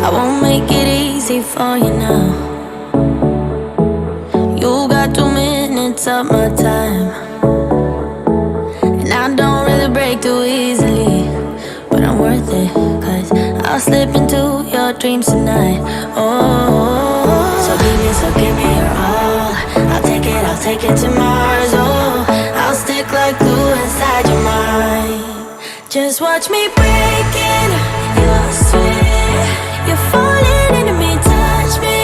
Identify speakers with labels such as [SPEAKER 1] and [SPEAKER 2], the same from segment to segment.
[SPEAKER 1] I won't make it easy for you now. You got 2 minutes of my time, and I don't really break too easily, but I'm worth it, 'cause I'll slip into your dreams tonight. Oh, so give me your all. I'll take it to Mars. Oh, I'll stick like glue inside your mind. Just watch me breaking your sweat. You're falling into me, touch me,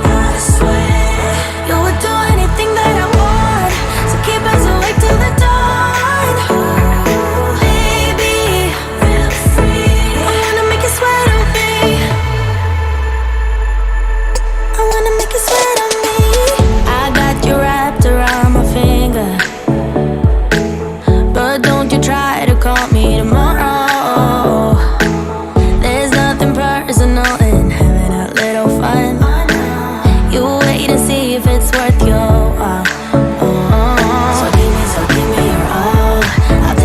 [SPEAKER 1] I swear. You would do anything that I want, so keep us awake till the dawn. Ooh, baby, feel free. I wanna make you sweat on me. I wanna make you sweat on me. I got you wrapped around my finger, but don't you try to call me tomorrow. There's nothing personal in having a little fun. You wait and see if it's worth your while. So give me your all. I'll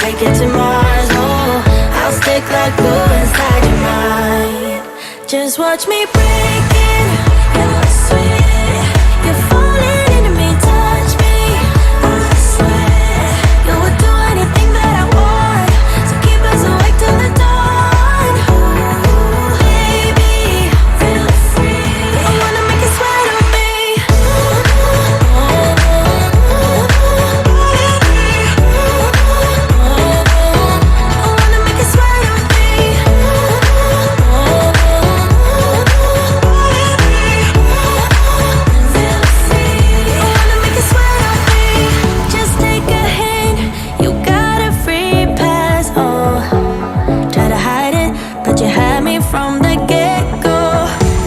[SPEAKER 1] take it to Mars. Oh, I'll stick like glue inside your mind. Just watch me breaking your sweat. You're falling into me, touch me, I swear. You would do anything that I want, so keep us awake till the dawn. Ooh, baby, feel free. I wanna make you sweat on me. I wanna make you sweat on me. Feel free. I wanna make you sweat on me. Just take a hint, you got a free pass. Oh, try to hide it, but you had me from the get-go.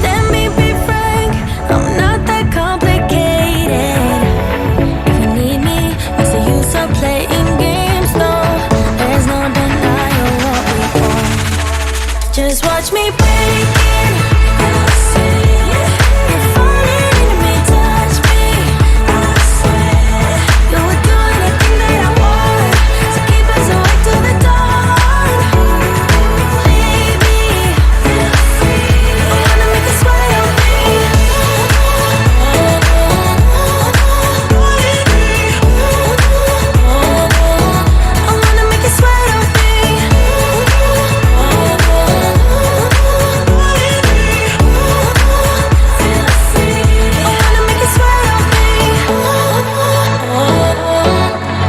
[SPEAKER 1] Let me be frank, I'm not that complicated. If you need me, what's the use of playing games? No, there's no denying what we want. Just watch me breaking your sweat. You're falling into me, touch me, I swear. You would do anything that I want, so keep us awake till the dawn. Ooh, baby, feel free. I wanna make you sweat on me. I wanna make you sweat on me. Feel free. I wanna make you sweat on me.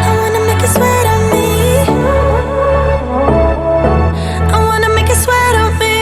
[SPEAKER 1] I wanna make you sweat on me. I wanna make you sweat on me.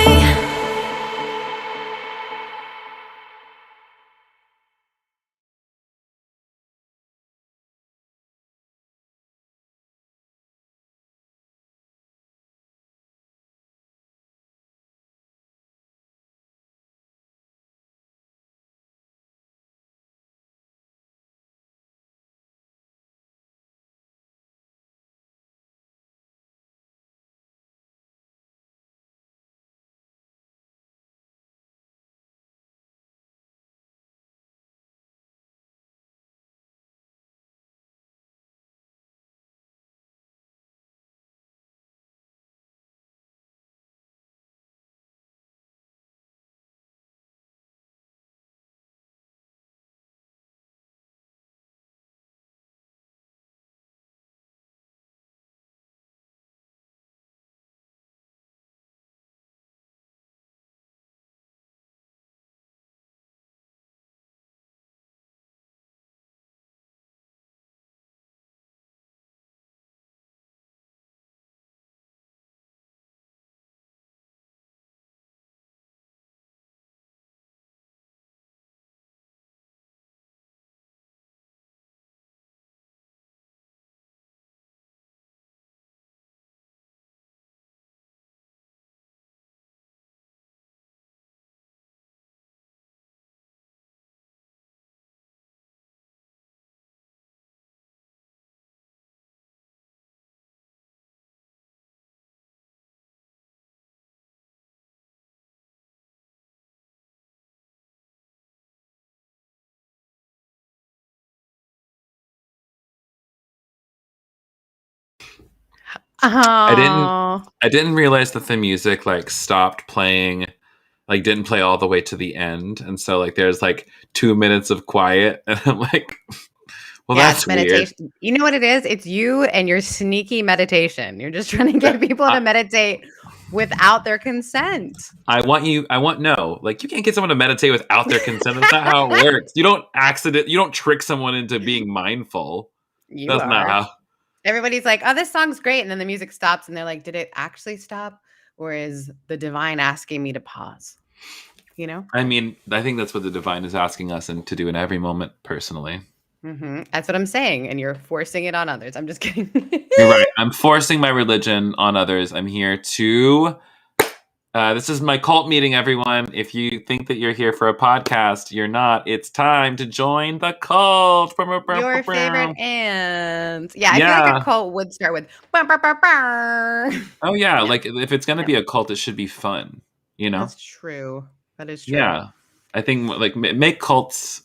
[SPEAKER 2] I
[SPEAKER 3] didn't realize that the music like stopped playing
[SPEAKER 2] like didn't play all the way to the end, and so like there's like 2 minutes of quiet, and I'm like, well,
[SPEAKER 3] Yeah,
[SPEAKER 2] that's
[SPEAKER 3] it's
[SPEAKER 2] weird.
[SPEAKER 3] meditation. You know what it is? It's you and your sneaky meditation. You're just trying to get people to meditate without their consent.
[SPEAKER 2] I want no, like you can't get someone to meditate without their consent. That's not how it works. You don't trick someone into being mindful.
[SPEAKER 3] You
[SPEAKER 2] That's not
[SPEAKER 3] are.
[SPEAKER 2] how.
[SPEAKER 3] Everybody's like, "Oh, this song's great," and then the music stops, and they're like, "Did it actually stop, or is the divine asking me to pause?" You know?
[SPEAKER 2] I mean, I think that's what the divine is asking us and to do in every moment. Personally,
[SPEAKER 3] That's what I'm saying, and you're forcing it on others. I'm just kidding.
[SPEAKER 2] you're right. I'm forcing my religion on others. I'm here to. This is my cult meeting, everyone. If you think that you're here for a podcast, you're not. It's time to join the cult.
[SPEAKER 3] Your favorite ants. Yeah, I feel like
[SPEAKER 2] Yeah.
[SPEAKER 3] a cult would start with "Bah, bah, bah, bah."
[SPEAKER 2] Oh yeah. Like if it's gonna be a cult, it should be fun. You know.
[SPEAKER 3] That's true. That is true.
[SPEAKER 2] Yeah. I think like make cults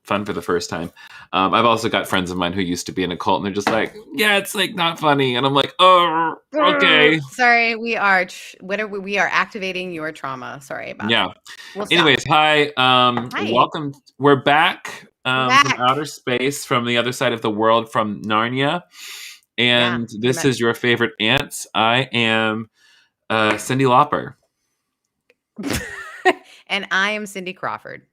[SPEAKER 2] fun for the first time. I've also got friends of mine who used to be in a cult, and they're just like, yeah, it's like not funny, and I'm like, oh, okay.
[SPEAKER 3] Sorry, we are we are activating your trauma. Sorry about
[SPEAKER 2] Yeah.
[SPEAKER 3] it. We'll stop.
[SPEAKER 2] Anyways, hi.
[SPEAKER 3] Hi.
[SPEAKER 2] Welcome. We're back,
[SPEAKER 3] Back.
[SPEAKER 2] from outer space, from the other side of the world, from Narnia. And this is your favorite ants. I am Cyndi Lauper.
[SPEAKER 3] And I am Cindy Crawford.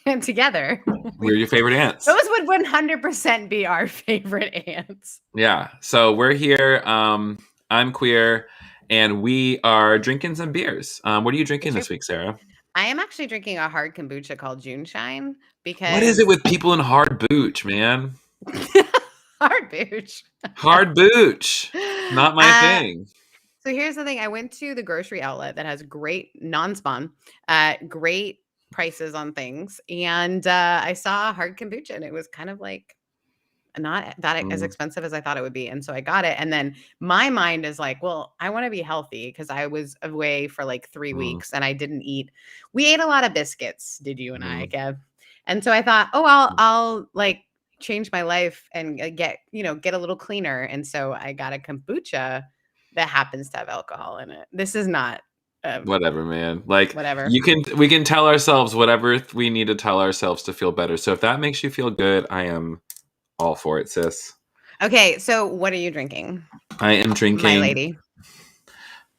[SPEAKER 3] And together,
[SPEAKER 2] we're your favorite ants.
[SPEAKER 3] Those would 100% be our favorite ants.
[SPEAKER 2] Yeah. So we're here. I'm queer, and we are drinking some beers. What are you drinking this week, Sarah?
[SPEAKER 3] I am actually drinking a hard kombucha called Juneshine because...
[SPEAKER 2] What is it with people in hard booch, man?
[SPEAKER 3] Hard booch.
[SPEAKER 2] Hard booch. Not my thing.
[SPEAKER 3] So here's the thing. I went to the grocery outlet that has great non-spawn, great prices on things, and I saw a hard kombucha, and it was kind of like not that as expensive as I thought it would be, and so I got it. And then my mind is like, well, I want to be healthy because I was away for like 3 weeks and I didn't eat. We ate a lot of biscuits, did you and I, Kev? And so I thought, oh, I'll like change my life and get a little cleaner. And so I got a kombucha that happens to have alcohol in it. This is not
[SPEAKER 2] whatever, man. Like
[SPEAKER 3] whatever.
[SPEAKER 2] We can tell ourselves whatever we need to tell ourselves to feel better. So if that makes you feel good, I am all for it, sis.
[SPEAKER 3] Okay, so what are you drinking?
[SPEAKER 2] I am drinking
[SPEAKER 3] my lady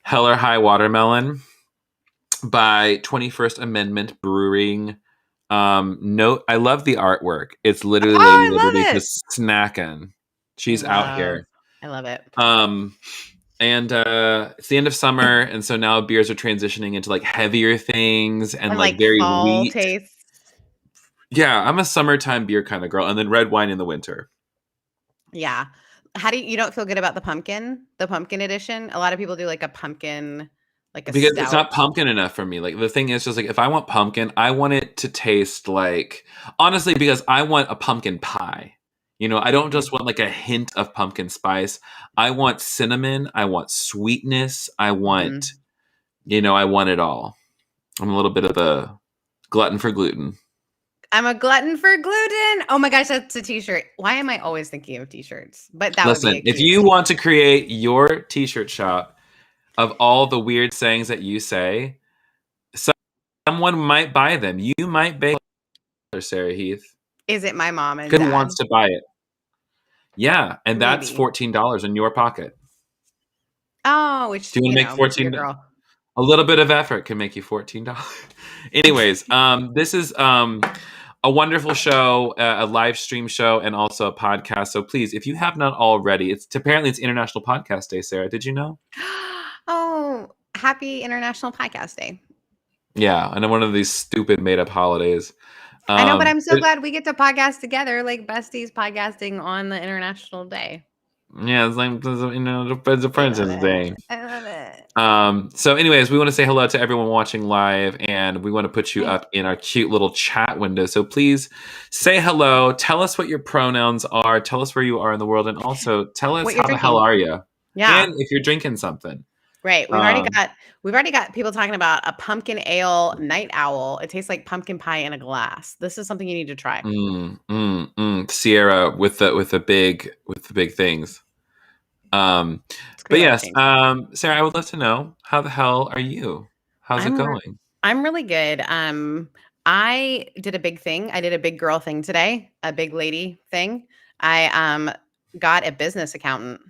[SPEAKER 2] Hell or High Watermelon by 21st Amendment Brewing. Note, I love the artwork. It's literally just snacking. She's out here.
[SPEAKER 3] I love it.
[SPEAKER 2] And it's the end of summer, and so now beers are transitioning into like heavier things and like very
[SPEAKER 3] fall
[SPEAKER 2] wheat
[SPEAKER 3] taste.
[SPEAKER 2] Yeah, I'm a summertime beer kind of girl, and then red wine in the winter.
[SPEAKER 3] Yeah. How do you don't feel good about the pumpkin edition? A lot of people do like a pumpkin, like a
[SPEAKER 2] because
[SPEAKER 3] stout.
[SPEAKER 2] It's not pumpkin enough for me. Like the thing is just like if I want pumpkin, I want it to taste like, honestly, because I want a pumpkin pie. I don't just want like a hint of pumpkin spice. I want cinnamon. I want sweetness. I want, I want it all. I'm a little bit of a glutton for gluten.
[SPEAKER 3] I'm a glutton for gluten. Oh my gosh, that's a t-shirt. Why am I always thinking of t-shirts? But that
[SPEAKER 2] Listen,
[SPEAKER 3] would be
[SPEAKER 2] if you want to create your t-shirt shop of all the weird sayings that you say, someone might buy them. You might buy Sarah Heath.
[SPEAKER 3] Is it my mom and
[SPEAKER 2] Who
[SPEAKER 3] dad?
[SPEAKER 2] wants to buy it? Yeah, and that's $14 in your pocket.
[SPEAKER 3] Oh, which
[SPEAKER 2] do you make $14? A little bit of effort can make you $14. Anyways, this is a wonderful show, a live stream show, and also a podcast. So please, if you have not already, apparently it's International Podcast Day, Sarah. Did you know?
[SPEAKER 3] Oh, happy International Podcast Day.
[SPEAKER 2] Yeah, and one of these stupid made-up holidays.
[SPEAKER 3] I know, but I'm so glad we get to podcast together, like besties podcasting on the International Day.
[SPEAKER 2] Yeah, it's like the Princess Day.
[SPEAKER 3] I love it.
[SPEAKER 2] So anyways, we want to say hello to everyone watching live, and we want to put you up in our cute little chat window. So please say hello. Tell us what your pronouns are. Tell us where you are in the world, and also tell us how the hell are you?
[SPEAKER 3] Yeah.
[SPEAKER 2] And if you're drinking something.
[SPEAKER 3] Right. We've already got people talking about a pumpkin ale night owl. It tastes like pumpkin pie in a glass. This is something you need to try.
[SPEAKER 2] Sierra with the big things. But yes, Sarah, I would love to know, how the hell are you? How's it going?
[SPEAKER 3] I'm really good. I did a big thing. I did a big girl thing today, a big lady thing. I got a business accountant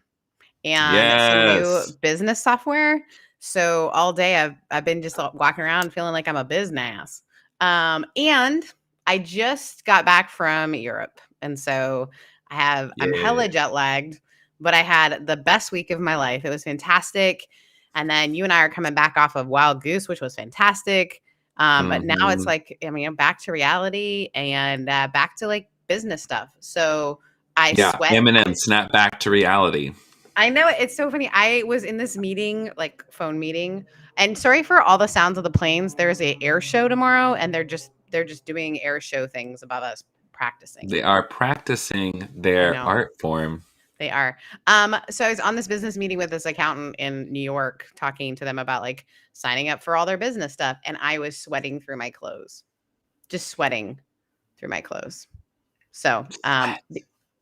[SPEAKER 3] and some new
[SPEAKER 2] Yes.
[SPEAKER 3] business software. So all day I've been just walking around feeling like I'm a business. And I just got back from Europe, and so I'm hella
[SPEAKER 2] Yeah.
[SPEAKER 3] jet lagged, but I had the best week of my life. It was fantastic. And then you and I are coming back off of Wild Goose, which was fantastic. But now it's
[SPEAKER 2] Mhm.
[SPEAKER 3] like, I mean, I'm back to reality and back to like business stuff. So I
[SPEAKER 2] Yeah,
[SPEAKER 3] sweat.
[SPEAKER 2] Eminem, snap back to reality.
[SPEAKER 3] I know, it's so funny. I was in this meeting, like phone meeting, and sorry for all the sounds of the planes. There's a air show tomorrow, and they're just doing air show things above us practicing.
[SPEAKER 2] They are practicing
[SPEAKER 3] I
[SPEAKER 2] their
[SPEAKER 3] know
[SPEAKER 2] art form.
[SPEAKER 3] they are. So I was on this business meeting with this accountant in New York, talking to them about like signing up for all their business stuff, and I was sweating through my clothes, just sweating through my clothes. So,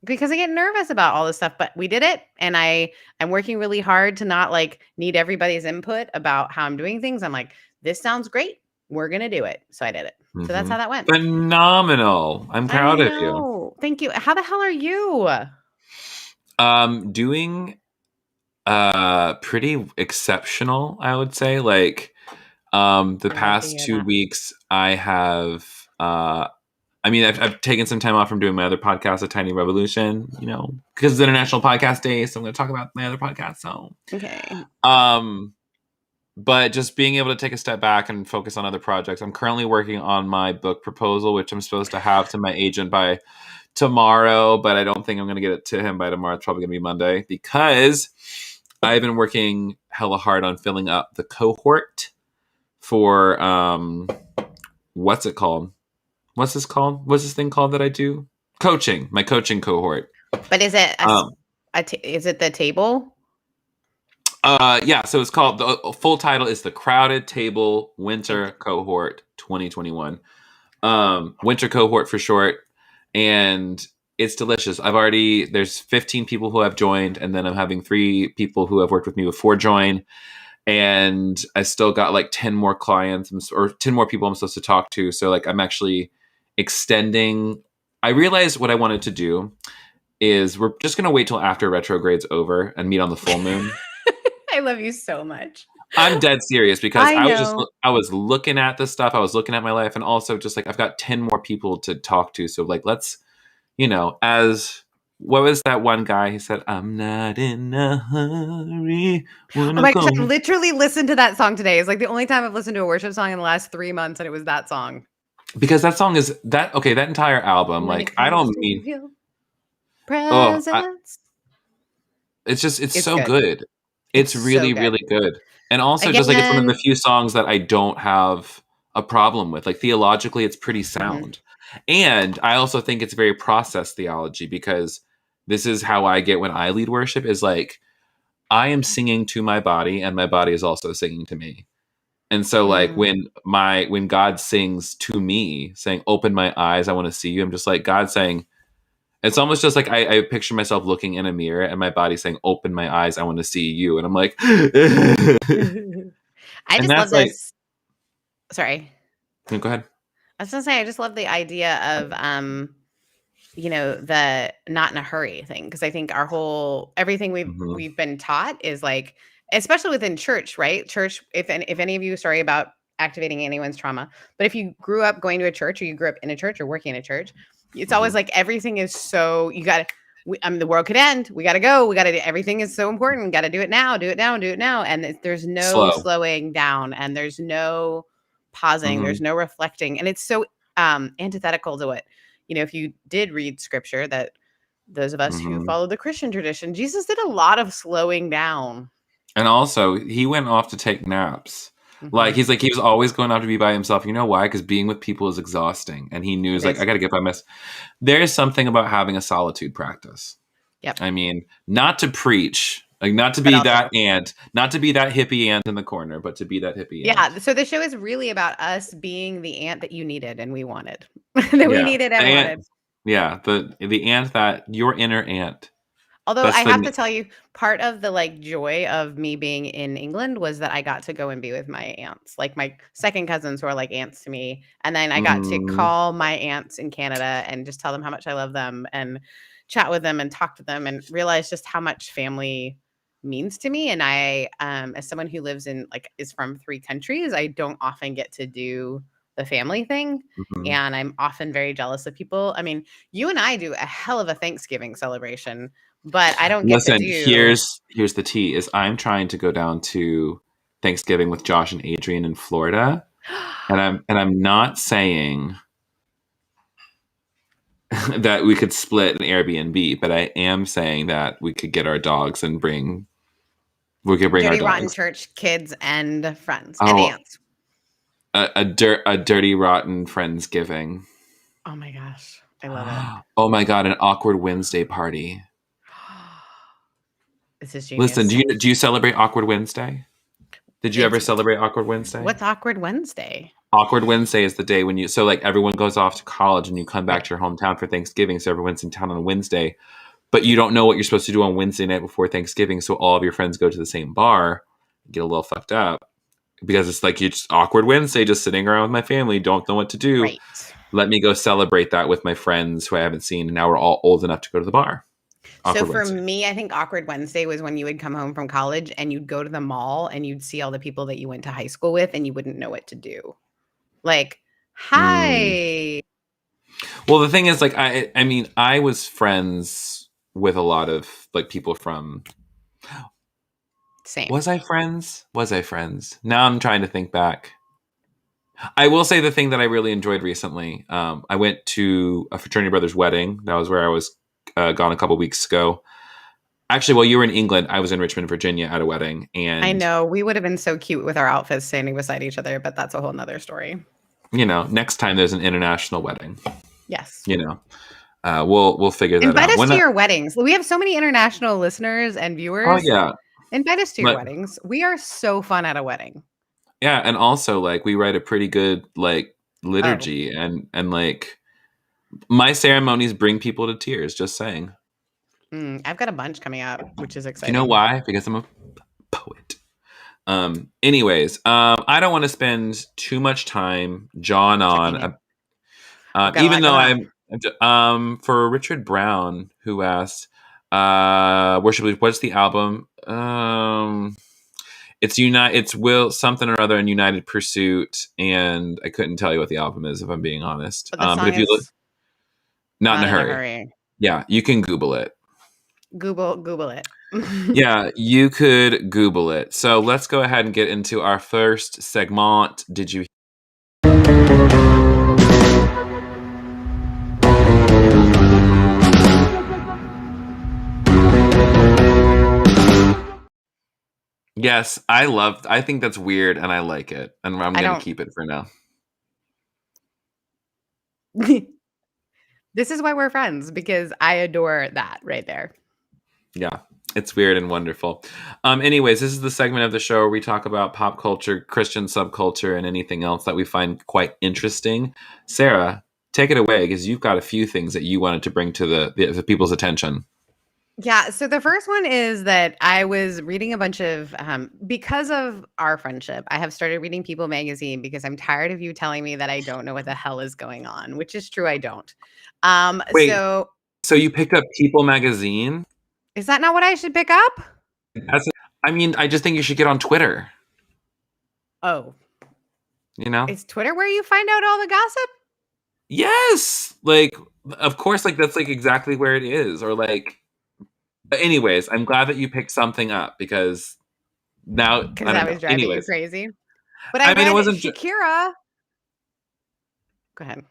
[SPEAKER 3] because I get nervous about all this stuff, but we did it, and I'm working really hard to not like need everybody's input about how I'm doing things. I'm like, this sounds great. We're gonna do it. So I did it. So that's how
[SPEAKER 2] Mhm.
[SPEAKER 3] that went.
[SPEAKER 2] Phenomenal. I'm
[SPEAKER 3] I
[SPEAKER 2] proud of you.
[SPEAKER 3] know. Thank you. How the hell are you?
[SPEAKER 2] Doing pretty exceptional, I would say. Like the
[SPEAKER 3] I love to
[SPEAKER 2] past
[SPEAKER 3] hear
[SPEAKER 2] 2
[SPEAKER 3] that.
[SPEAKER 2] weeks I have I mean, I've taken some time off from doing my other podcast, A Tiny Revolution, because it's International Podcast Day, so I'm going to talk about my other podcast. So,
[SPEAKER 3] Okay.
[SPEAKER 2] um, but just being able to take a step back and focus on other projects. I'm currently working on my book proposal, which I'm supposed to have to my agent by tomorrow, but I don't think I'm going to get it to him by tomorrow. It's probably going to be Monday because I've been working hella hard on filling up the cohort for what's it called? What's this called? What's this thing called that I do? Coaching, my coaching cohort.
[SPEAKER 3] But is it
[SPEAKER 2] Um,
[SPEAKER 3] is it the table?
[SPEAKER 2] yeah, so it's called, the full title is the Crowded Table Winter Cohort 2021. Winter cohort for short. And it's delicious. There's 15 people who have joined, and then I'm having 3 people who have worked with me before join. And I still got like 10 more clients or 10 more people I'm supposed to talk to. So like I'm actually extending. I realized what I wanted to do is we're just going to wait till after retrograde's over and meet on the full moon.
[SPEAKER 3] I love you so much.
[SPEAKER 2] I'm dead serious because
[SPEAKER 3] I know.
[SPEAKER 2] I was looking at the stuff, I was looking at my life, and also just like I've got 10 more people to talk to. So like let's, as what was that one guy? He said, "I'm not in a hurry.
[SPEAKER 3] Oh
[SPEAKER 2] Wanna
[SPEAKER 3] my gosh, I
[SPEAKER 2] go."
[SPEAKER 3] literally listened to that song today. It's like the only time I've listened to a worship song in the last 3 months, and it was that song.
[SPEAKER 2] Because that song is that okay, that entire album,
[SPEAKER 3] When it
[SPEAKER 2] like I
[SPEAKER 3] comes
[SPEAKER 2] don't
[SPEAKER 3] to
[SPEAKER 2] mean
[SPEAKER 3] your
[SPEAKER 2] oh,
[SPEAKER 3] presence.
[SPEAKER 2] it's
[SPEAKER 3] It's
[SPEAKER 2] so
[SPEAKER 3] good.
[SPEAKER 2] good.
[SPEAKER 3] It's
[SPEAKER 2] It's
[SPEAKER 3] so
[SPEAKER 2] really,
[SPEAKER 3] good.
[SPEAKER 2] really good. And also just like it's one of the
[SPEAKER 3] Again.
[SPEAKER 2] few songs that I don't have a problem with. Like theologically, it's pretty
[SPEAKER 3] Mhm.
[SPEAKER 2] sound. And I also think it's very processed theology because this is how I get when I lead worship is like I am singing to my body and my body is also singing to me. And so like
[SPEAKER 3] Mm.
[SPEAKER 2] when God sings to me saying, "Open my eyes, I want to see you," I'm just like God saying, it's almost just like I picture myself looking in a mirror and my body saying, "Open my eyes, I want to see you." And I'm like,
[SPEAKER 3] I
[SPEAKER 2] and
[SPEAKER 3] just love
[SPEAKER 2] that's like,
[SPEAKER 3] this. Sorry.
[SPEAKER 2] go ahead.
[SPEAKER 3] I was gonna say I just love the idea of the not in a hurry thing, because I think our whole everything we've
[SPEAKER 2] Hmm.
[SPEAKER 3] we've been taught is like, especially within church, right? Church, if any of you, sorry about activating anyone's trauma, but if you grew up going to a church, or you grew up in a church or working in a church, it's always
[SPEAKER 2] Hmm.
[SPEAKER 3] like everything is so you got to. The world could end. We got to go. We got to do everything is so important. Got to do it now. Do it now. Do it now. And there's no
[SPEAKER 2] Slow.
[SPEAKER 3] slowing down, and there's no pausing.
[SPEAKER 2] Hmm.
[SPEAKER 3] There's no reflecting, and it's so antithetical to what if you did read scripture, that those of us who
[SPEAKER 2] Hmm.
[SPEAKER 3] follow the Christian tradition, Jesus did a lot of slowing down.
[SPEAKER 2] And also, he went off to take naps.
[SPEAKER 3] Hmm.
[SPEAKER 2] Like he was always going off to be by himself. You know why? Because being with people is exhausting, and he knew
[SPEAKER 3] It
[SPEAKER 2] he's like, I
[SPEAKER 3] is.
[SPEAKER 2] got to get my mess. There is something about having a solitude practice.
[SPEAKER 3] Yep.
[SPEAKER 2] I mean, not to preach, like not to
[SPEAKER 3] But
[SPEAKER 2] be that
[SPEAKER 3] also,
[SPEAKER 2] ant, not to be that hippie ant in the corner, but to be that hippie
[SPEAKER 3] yeah.
[SPEAKER 2] ant.
[SPEAKER 3] So the show is really about us being the ant that you needed and we wanted, that we
[SPEAKER 2] Yeah,
[SPEAKER 3] needed
[SPEAKER 2] the
[SPEAKER 3] and
[SPEAKER 2] ant.
[SPEAKER 3] wanted.
[SPEAKER 2] Yeah, the ant that your inner ant.
[SPEAKER 3] Although
[SPEAKER 2] That's
[SPEAKER 3] I
[SPEAKER 2] the
[SPEAKER 3] have to tell you, part of the like joy of me being in England was that I got to go and be with my aunts, like my second cousins who are like aunts to me. And then I got to
[SPEAKER 2] mm,
[SPEAKER 3] call my aunts in Canada and just tell them how much I love them and chat with them and talk to them and realize just how much family means to me. And I, as someone who lives in like is from 3 countries, I don't often get to do the family thing.
[SPEAKER 2] mhm.
[SPEAKER 3] And I'm often very jealous of people. I mean, you and I do a hell of a Thanksgiving celebration, but I don't get to
[SPEAKER 2] Listen,
[SPEAKER 3] do.
[SPEAKER 2] here's the tea: is I'm trying to go down to Thanksgiving with Josh and Adrian in Florida, and I'm not saying that we could split an Airbnb, but I am saying that we could get our dogs and we could bring our
[SPEAKER 3] Dirty Rotten
[SPEAKER 2] dogs.
[SPEAKER 3] Church kids and friends and
[SPEAKER 2] Oh,
[SPEAKER 3] aunts.
[SPEAKER 2] a dirty rotten Friendsgiving.
[SPEAKER 3] Oh my gosh, I love it.
[SPEAKER 2] Oh my god, an awkward Wednesday party.
[SPEAKER 3] This is
[SPEAKER 2] Listen,
[SPEAKER 3] genius.
[SPEAKER 2] do you celebrate Awkward Wednesday? Did you ever
[SPEAKER 3] It's
[SPEAKER 2] celebrate Awkward Wednesday?
[SPEAKER 3] what's Awkward Wednesday?
[SPEAKER 2] Awkward Wednesday is the day when you so like everyone goes off to college and you come back
[SPEAKER 3] Right.
[SPEAKER 2] to your hometown for Thanksgiving, so everyone's in town on Wednesday, but you don't know what you're supposed to do on Wednesday night before Thanksgiving, so all of your friends go to the same bar, get a little fucked up because it's like you just awkward Wednesday, just sitting around with my family, don't know what to do.
[SPEAKER 3] Right.
[SPEAKER 2] Let me go celebrate that with my friends who I haven't seen, and now we're all old enough to go to the bar.
[SPEAKER 3] So
[SPEAKER 2] Awkward
[SPEAKER 3] for
[SPEAKER 2] Wednesday.
[SPEAKER 3] me, I think Awkward Wednesday was when you would come home from college and you'd go to the mall and you'd see all the people that you went to high school with and you wouldn't know what to do. Like,
[SPEAKER 2] Mm.
[SPEAKER 3] hi.
[SPEAKER 2] Well, the thing is, like, I mean, I was friends with a lot of like people from.
[SPEAKER 3] Same.
[SPEAKER 2] Was I friends? Was I friends? Now I'm trying to think back. I will say the thing that I really enjoyed recently. I went to a fraternity brother's wedding. That was where I was gone a couple weeks ago. Actually, while you were in England, I was in Richmond, Virginia at a wedding,
[SPEAKER 3] I
[SPEAKER 2] and
[SPEAKER 3] know we would have been so cute with our outfits standing beside each other, but that's a whole nother story.
[SPEAKER 2] you know, next time there's an international wedding,
[SPEAKER 3] Yes.
[SPEAKER 2] you know, we'll figure that
[SPEAKER 3] Invite
[SPEAKER 2] out.
[SPEAKER 3] us
[SPEAKER 2] When
[SPEAKER 3] to
[SPEAKER 2] I,
[SPEAKER 3] your weddings. We have so many international listeners and
[SPEAKER 2] oh
[SPEAKER 3] viewers.
[SPEAKER 2] yeah,
[SPEAKER 3] Invite us to your
[SPEAKER 2] but
[SPEAKER 3] weddings. We are so fun at a wedding.
[SPEAKER 2] yeah, and also like we write a pretty good like
[SPEAKER 3] Oh,
[SPEAKER 2] liturgy, and like my ceremonies bring people to tears. Just saying.
[SPEAKER 3] I've got a bunch coming up, which is
[SPEAKER 2] Do you know
[SPEAKER 3] exciting.
[SPEAKER 2] why? Because I'm a poet. Anyways, I don't want to spend too much time jawing
[SPEAKER 3] Checking in.
[SPEAKER 2] on.
[SPEAKER 3] We've got a
[SPEAKER 2] Even
[SPEAKER 3] lot
[SPEAKER 2] though
[SPEAKER 3] going on.
[SPEAKER 2] for Richard Brown who asked, worship Leader, what's the album? It's Will something or other in United Pursuit, and I couldn't tell you what the album is if I'm being honest.
[SPEAKER 3] But the
[SPEAKER 2] But
[SPEAKER 3] song
[SPEAKER 2] if you look,
[SPEAKER 3] is
[SPEAKER 2] not in
[SPEAKER 3] Not
[SPEAKER 2] a
[SPEAKER 3] in a
[SPEAKER 2] hurry,
[SPEAKER 3] Hurry.
[SPEAKER 2] yeah, you can Google it.
[SPEAKER 3] Google it.
[SPEAKER 2] Yeah, you could Google it. So let's go ahead and get into our first segment. Did you? Yes, I think that's weird and I like it. And I'm
[SPEAKER 3] I
[SPEAKER 2] going to
[SPEAKER 3] don't.
[SPEAKER 2] keep it for now.
[SPEAKER 3] This is why we're friends, because I adore that right there.
[SPEAKER 2] Yeah, it's weird and wonderful. Anyways, this is the segment of the show where we talk about pop culture, Christian subculture, and anything else that we find quite interesting. Sarah, take it away because you've got a few things that you wanted to bring to the people's attention.
[SPEAKER 3] Yeah. So the first one is that I was reading a bunch of, because of our friendship, I have started reading People magazine because I'm tired of you telling me that I don't know what the hell is going on, which is true. I don't.
[SPEAKER 2] Wait,
[SPEAKER 3] So
[SPEAKER 2] so you picked up People magazine?
[SPEAKER 3] is that not what I should pick up?
[SPEAKER 2] That's, I mean, I just think you should get on Twitter.
[SPEAKER 3] Oh,
[SPEAKER 2] You know?
[SPEAKER 3] is Twitter where you find out all the gossip?
[SPEAKER 2] Yes, like of course, like that's like exactly where it is, or like. But anyways, I'm glad that you picked something up because now
[SPEAKER 3] Because
[SPEAKER 2] I don't
[SPEAKER 3] I
[SPEAKER 2] know.
[SPEAKER 3] was driving you
[SPEAKER 2] Anyways,
[SPEAKER 3] crazy. But I
[SPEAKER 2] I mean, it
[SPEAKER 3] read
[SPEAKER 2] wasn't.
[SPEAKER 3] Shakira. Go ahead.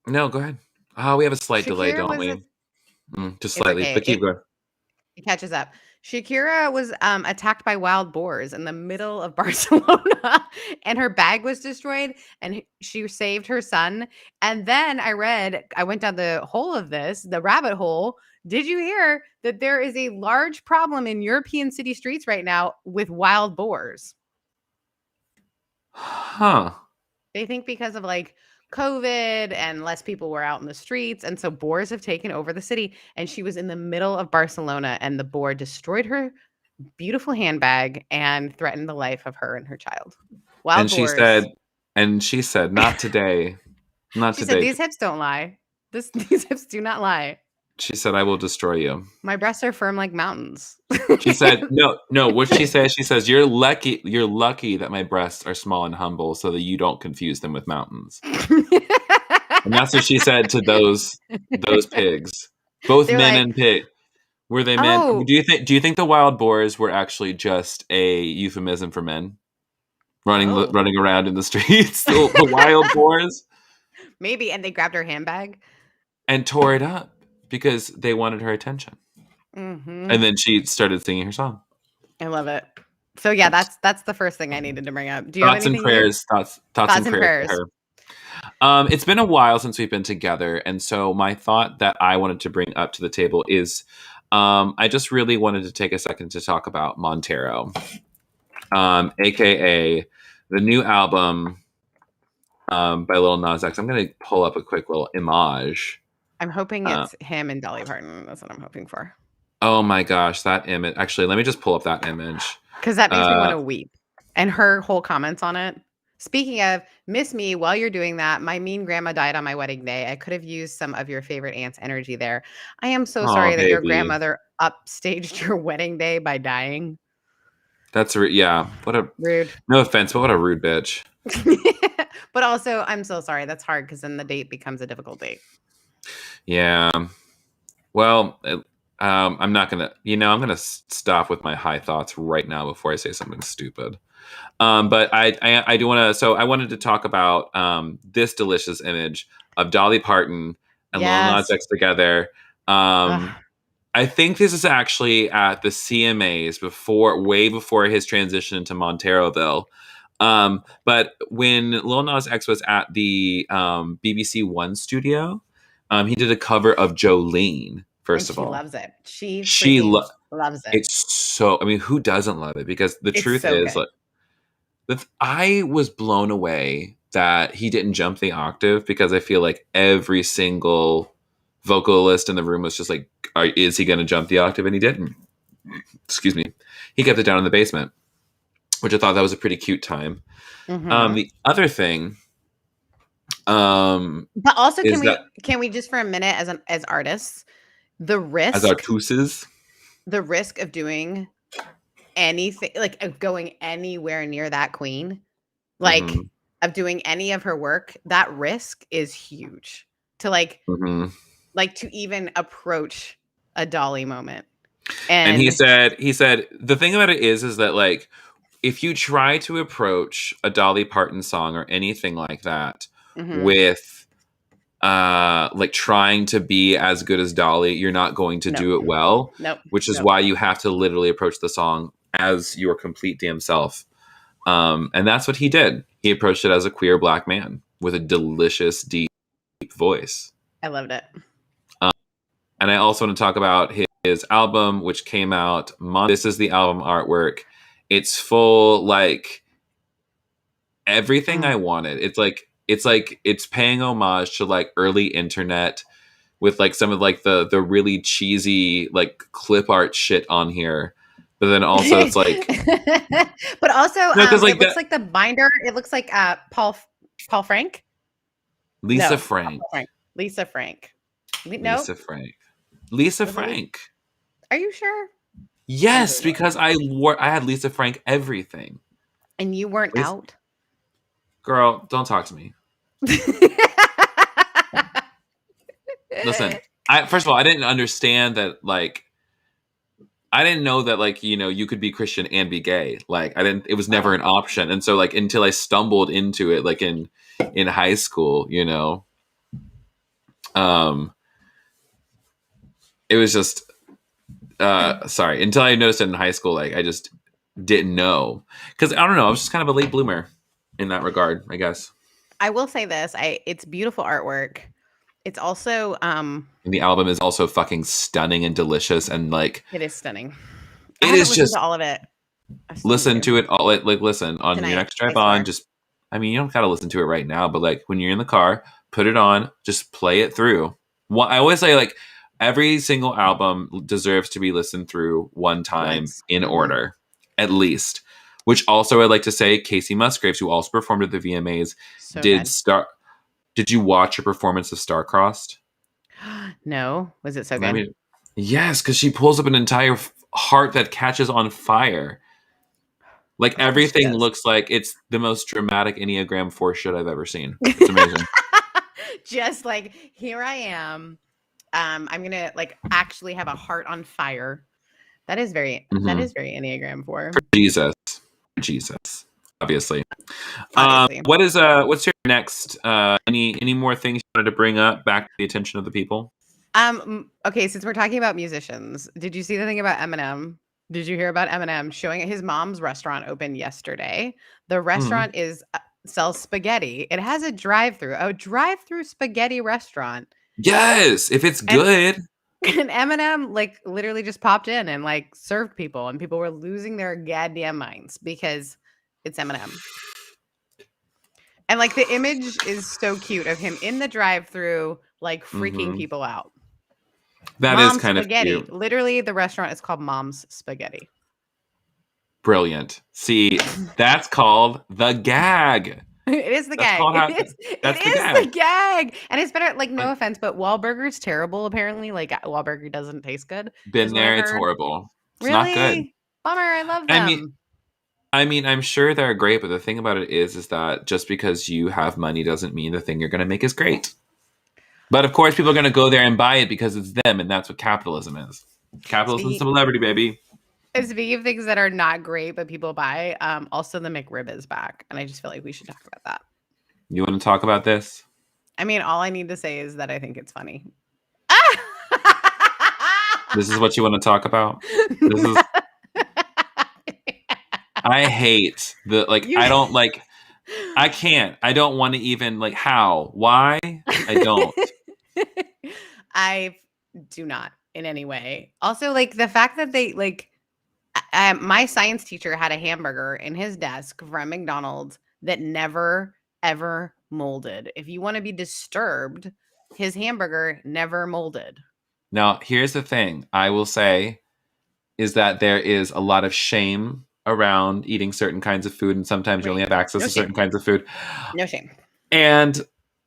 [SPEAKER 2] No, go ahead. Oh, we have a slight delay,
[SPEAKER 3] Shakira
[SPEAKER 2] don't
[SPEAKER 3] was
[SPEAKER 2] we? Just
[SPEAKER 3] It's
[SPEAKER 2] slightly,
[SPEAKER 3] okay.
[SPEAKER 2] but keep going.
[SPEAKER 3] It catches up. Shakira was attacked by wild boars in the middle of Barcelona, and her bag was destroyed, and she saved her son. And then I went down the hole of this, the rabbit hole. Did you hear that there is a large problem in European city streets right now with wild boars?
[SPEAKER 2] Huh.
[SPEAKER 3] They think because of like COVID and less people were out in the streets. And so boars have taken over the city. And she was in the middle of Barcelona and the boar destroyed her beautiful handbag and threatened the life of her and her child. Wild
[SPEAKER 2] And
[SPEAKER 3] boars.
[SPEAKER 2] she said, not today. Not
[SPEAKER 3] She said,
[SPEAKER 2] today.
[SPEAKER 3] these hips don't lie. These hips do not lie.
[SPEAKER 2] She said, I will destroy you.
[SPEAKER 3] My breasts are firm like mountains.
[SPEAKER 2] She said, no, what she says, you're lucky that my breasts are small and humble so that you don't confuse them with mountains. And that's what she said to those pigs. Both
[SPEAKER 3] They're
[SPEAKER 2] men
[SPEAKER 3] like,
[SPEAKER 2] and pig. Were they men?
[SPEAKER 3] Oh.
[SPEAKER 2] Do you think the wild boars were actually just a euphemism for men? Running around in the streets, the wild boars?
[SPEAKER 3] Maybe, and they grabbed her handbag.
[SPEAKER 2] And tore it up because they wanted her attention.
[SPEAKER 3] Mm-hmm.
[SPEAKER 2] And then she started singing her song.
[SPEAKER 3] I love it. So yeah, that's the first thing I needed to bring up. Do you
[SPEAKER 2] Thoughts
[SPEAKER 3] have
[SPEAKER 2] and prayers? Thoughts and prayers. For her. It's been a while since we've been together, and so my thought that I wanted to bring up to the table is, I just really wanted to take a second to talk about Montero, aka the new album by Lil Nas X. I'm going to pull up a quick little image.
[SPEAKER 3] I'm hoping it's him and Dolly Parton. That's what I'm hoping for.
[SPEAKER 2] Oh my gosh, that image. Actually, let me just pull up that image.
[SPEAKER 3] Because that makes me want to weep. And her whole comments on it. Speaking of, miss me, while you're doing that, my mean grandma died on my wedding day. I could have used some of your favorite aunt's energy there. I am so sorry that your grandmother upstaged your wedding day by dying.
[SPEAKER 2] That's yeah. What a
[SPEAKER 3] rude.
[SPEAKER 2] No offense, but what a rude bitch.
[SPEAKER 3] But also, I'm so sorry. That's hard because then the date becomes a difficult date.
[SPEAKER 2] Yeah. Well, I'm not gonna. I'm gonna stop with my high thoughts right now before I say something stupid. But I do want to. So I wanted to talk about this delicious image of Dolly Parton and Lil Nas X together. I think this is actually at the CMAs way before his transition into Monteroville. But when Lil Nas X was at the BBC One studio, he did a cover of Jolene. First of all,
[SPEAKER 3] she loves it. She loves it.
[SPEAKER 2] It's so. I mean, who doesn't love it? Because the truth is, like, I was blown away that he didn't jump the octave, because I feel like every single vocalist in the room was just like, is he going to jump the octave? And he didn't. Excuse me. He kept it down in the basement, which I thought that was a pretty cute time. Mm-hmm. The other thing,
[SPEAKER 3] but also can we just for a minute as artists, the risk
[SPEAKER 2] as artistes,
[SPEAKER 3] the risk of doing anything, like of going anywhere near that queen, like of doing any of her work, that risk is huge to like to even approach a Dolly moment. And
[SPEAKER 2] he said the thing about it is that, like, if you try to approach a Dolly Parton song or anything like that with like trying to be as good as Dolly, you're not going to do it well. Which is why you have to literally approach the song as your complete damn self. And that's what he did. He approached it as a queer black man with a delicious, deep voice.
[SPEAKER 3] I loved it.
[SPEAKER 2] And I also want to talk about his album, which came out. This is the album artwork. It's full, like, everything I wanted. It's paying homage to like early internet with like some of like the really cheesy like clip art shit on here. But then also it's like,
[SPEAKER 3] but also it looks like the binder. It looks like Paul Frank.
[SPEAKER 2] Lisa Frank.
[SPEAKER 3] Lisa Frank.
[SPEAKER 2] Lisa Frank.
[SPEAKER 3] Are you sure?
[SPEAKER 2] Yes, because I had Lisa Frank everything.
[SPEAKER 3] And you weren't out?
[SPEAKER 2] Girl, don't talk to me. Listen, first of all, I didn't understand that, like, I didn't know that, like, you could be Christian and be gay. Like, it was never an option. And so, like, until I stumbled into it, like in high school, it was just, sorry, until I noticed it in high school, like, I just didn't know. Because, I don't know, I was just kind of a late bloomer in that regard, I guess.
[SPEAKER 3] I will say this. It's beautiful artwork. It's also...
[SPEAKER 2] and the album is also fucking stunning and delicious, and, like...
[SPEAKER 3] It is stunning.
[SPEAKER 2] It is just...
[SPEAKER 3] to all of it.
[SPEAKER 2] Listen to it all. Like, listen, on your next drive on, just I mean, you don't gotta listen to it right now, but like when you're in the car, put it on, just play it through. I always say like every single album deserves to be listened through one time
[SPEAKER 3] Once.
[SPEAKER 2] in
[SPEAKER 3] Mhm.
[SPEAKER 2] order, at least. Which also I'd like to say, Casey Musgraves, who also performed at the VMAs,
[SPEAKER 3] So
[SPEAKER 2] did
[SPEAKER 3] good.
[SPEAKER 2] start. Did you watch her performance of Starcrossed?
[SPEAKER 3] No, was it so
[SPEAKER 2] I
[SPEAKER 3] good?
[SPEAKER 2] mean, yes, because she pulls up an entire heart that catches on fire. Like
[SPEAKER 3] Of course she
[SPEAKER 2] everything
[SPEAKER 3] does.
[SPEAKER 2] looks like it's the most dramatic Enneagram 4 shit I've ever seen. It's amazing.
[SPEAKER 3] Just like, here I am. I'm gonna like actually have a heart on fire. That is very
[SPEAKER 2] Mhm.
[SPEAKER 3] Enneagram 4.
[SPEAKER 2] Jesus, obviously.
[SPEAKER 3] Obviously.
[SPEAKER 2] What's your next? Any more things you wanted to bring up back to the attention of the people?
[SPEAKER 3] Okay, since we're talking about musicians, did you see the thing about Eminem? Did you hear about Eminem showing his mom's restaurant opened yesterday? The restaurant is sells spaghetti. It has a drive-through spaghetti restaurant.
[SPEAKER 2] Yes, if it's
[SPEAKER 3] And
[SPEAKER 2] good.
[SPEAKER 3] and Eminem like literally just popped in and like served people, and people were losing their goddamn minds because it's Eminem. And like the image is so cute of him in the drive-through, like freaking
[SPEAKER 2] Mhm.
[SPEAKER 3] people out.
[SPEAKER 2] That is
[SPEAKER 3] Mom's
[SPEAKER 2] kind of
[SPEAKER 3] Spaghetti.
[SPEAKER 2] cute.
[SPEAKER 3] Literally, the restaurant is called Mom's Spaghetti.
[SPEAKER 2] Brilliant. See, that's called the gag.
[SPEAKER 3] It is the
[SPEAKER 2] That's
[SPEAKER 3] gag.
[SPEAKER 2] called how. That's the
[SPEAKER 3] The
[SPEAKER 2] gag.
[SPEAKER 3] gag. And it's better, like, no
[SPEAKER 2] Like,
[SPEAKER 3] offense, but Wahlburger's terrible, apparently. Like, Wahlburger doesn't taste good,
[SPEAKER 2] been
[SPEAKER 3] is what I've
[SPEAKER 2] there. It's
[SPEAKER 3] heard.
[SPEAKER 2] horrible. It's not good.
[SPEAKER 3] Really? Bummer. I love
[SPEAKER 2] I mean,
[SPEAKER 3] them.
[SPEAKER 2] I'm sure they're great, but the thing about it is that just because you have money doesn't mean the thing you're going to make is great. But of course, people are going to go there and buy it because it's them, and that's what capitalism is. Capitalism and celebrity, baby.
[SPEAKER 3] Speaking of things that are not great, but people buy, also the McRib is back. And I just feel like we should talk about that.
[SPEAKER 2] You want to talk about this?
[SPEAKER 3] I mean, all I need to say is that I think it's funny.
[SPEAKER 2] This is what you want to talk about? This is. I hate the like. I don't like. I can't. I don't want to even like. How? Why? I don't.
[SPEAKER 3] I do not in any way. Also, like the fact that they like my science teacher had a hamburger in his desk from McDonald's that never ever molded. If you want to be disturbed, his hamburger never molded.
[SPEAKER 2] Now, here's the thing. I will say is that there is a lot of shame around eating certain kinds of food, and sometimes you only have access
[SPEAKER 3] No
[SPEAKER 2] to certain
[SPEAKER 3] shame.
[SPEAKER 2] kinds of food.
[SPEAKER 3] No shame.
[SPEAKER 2] And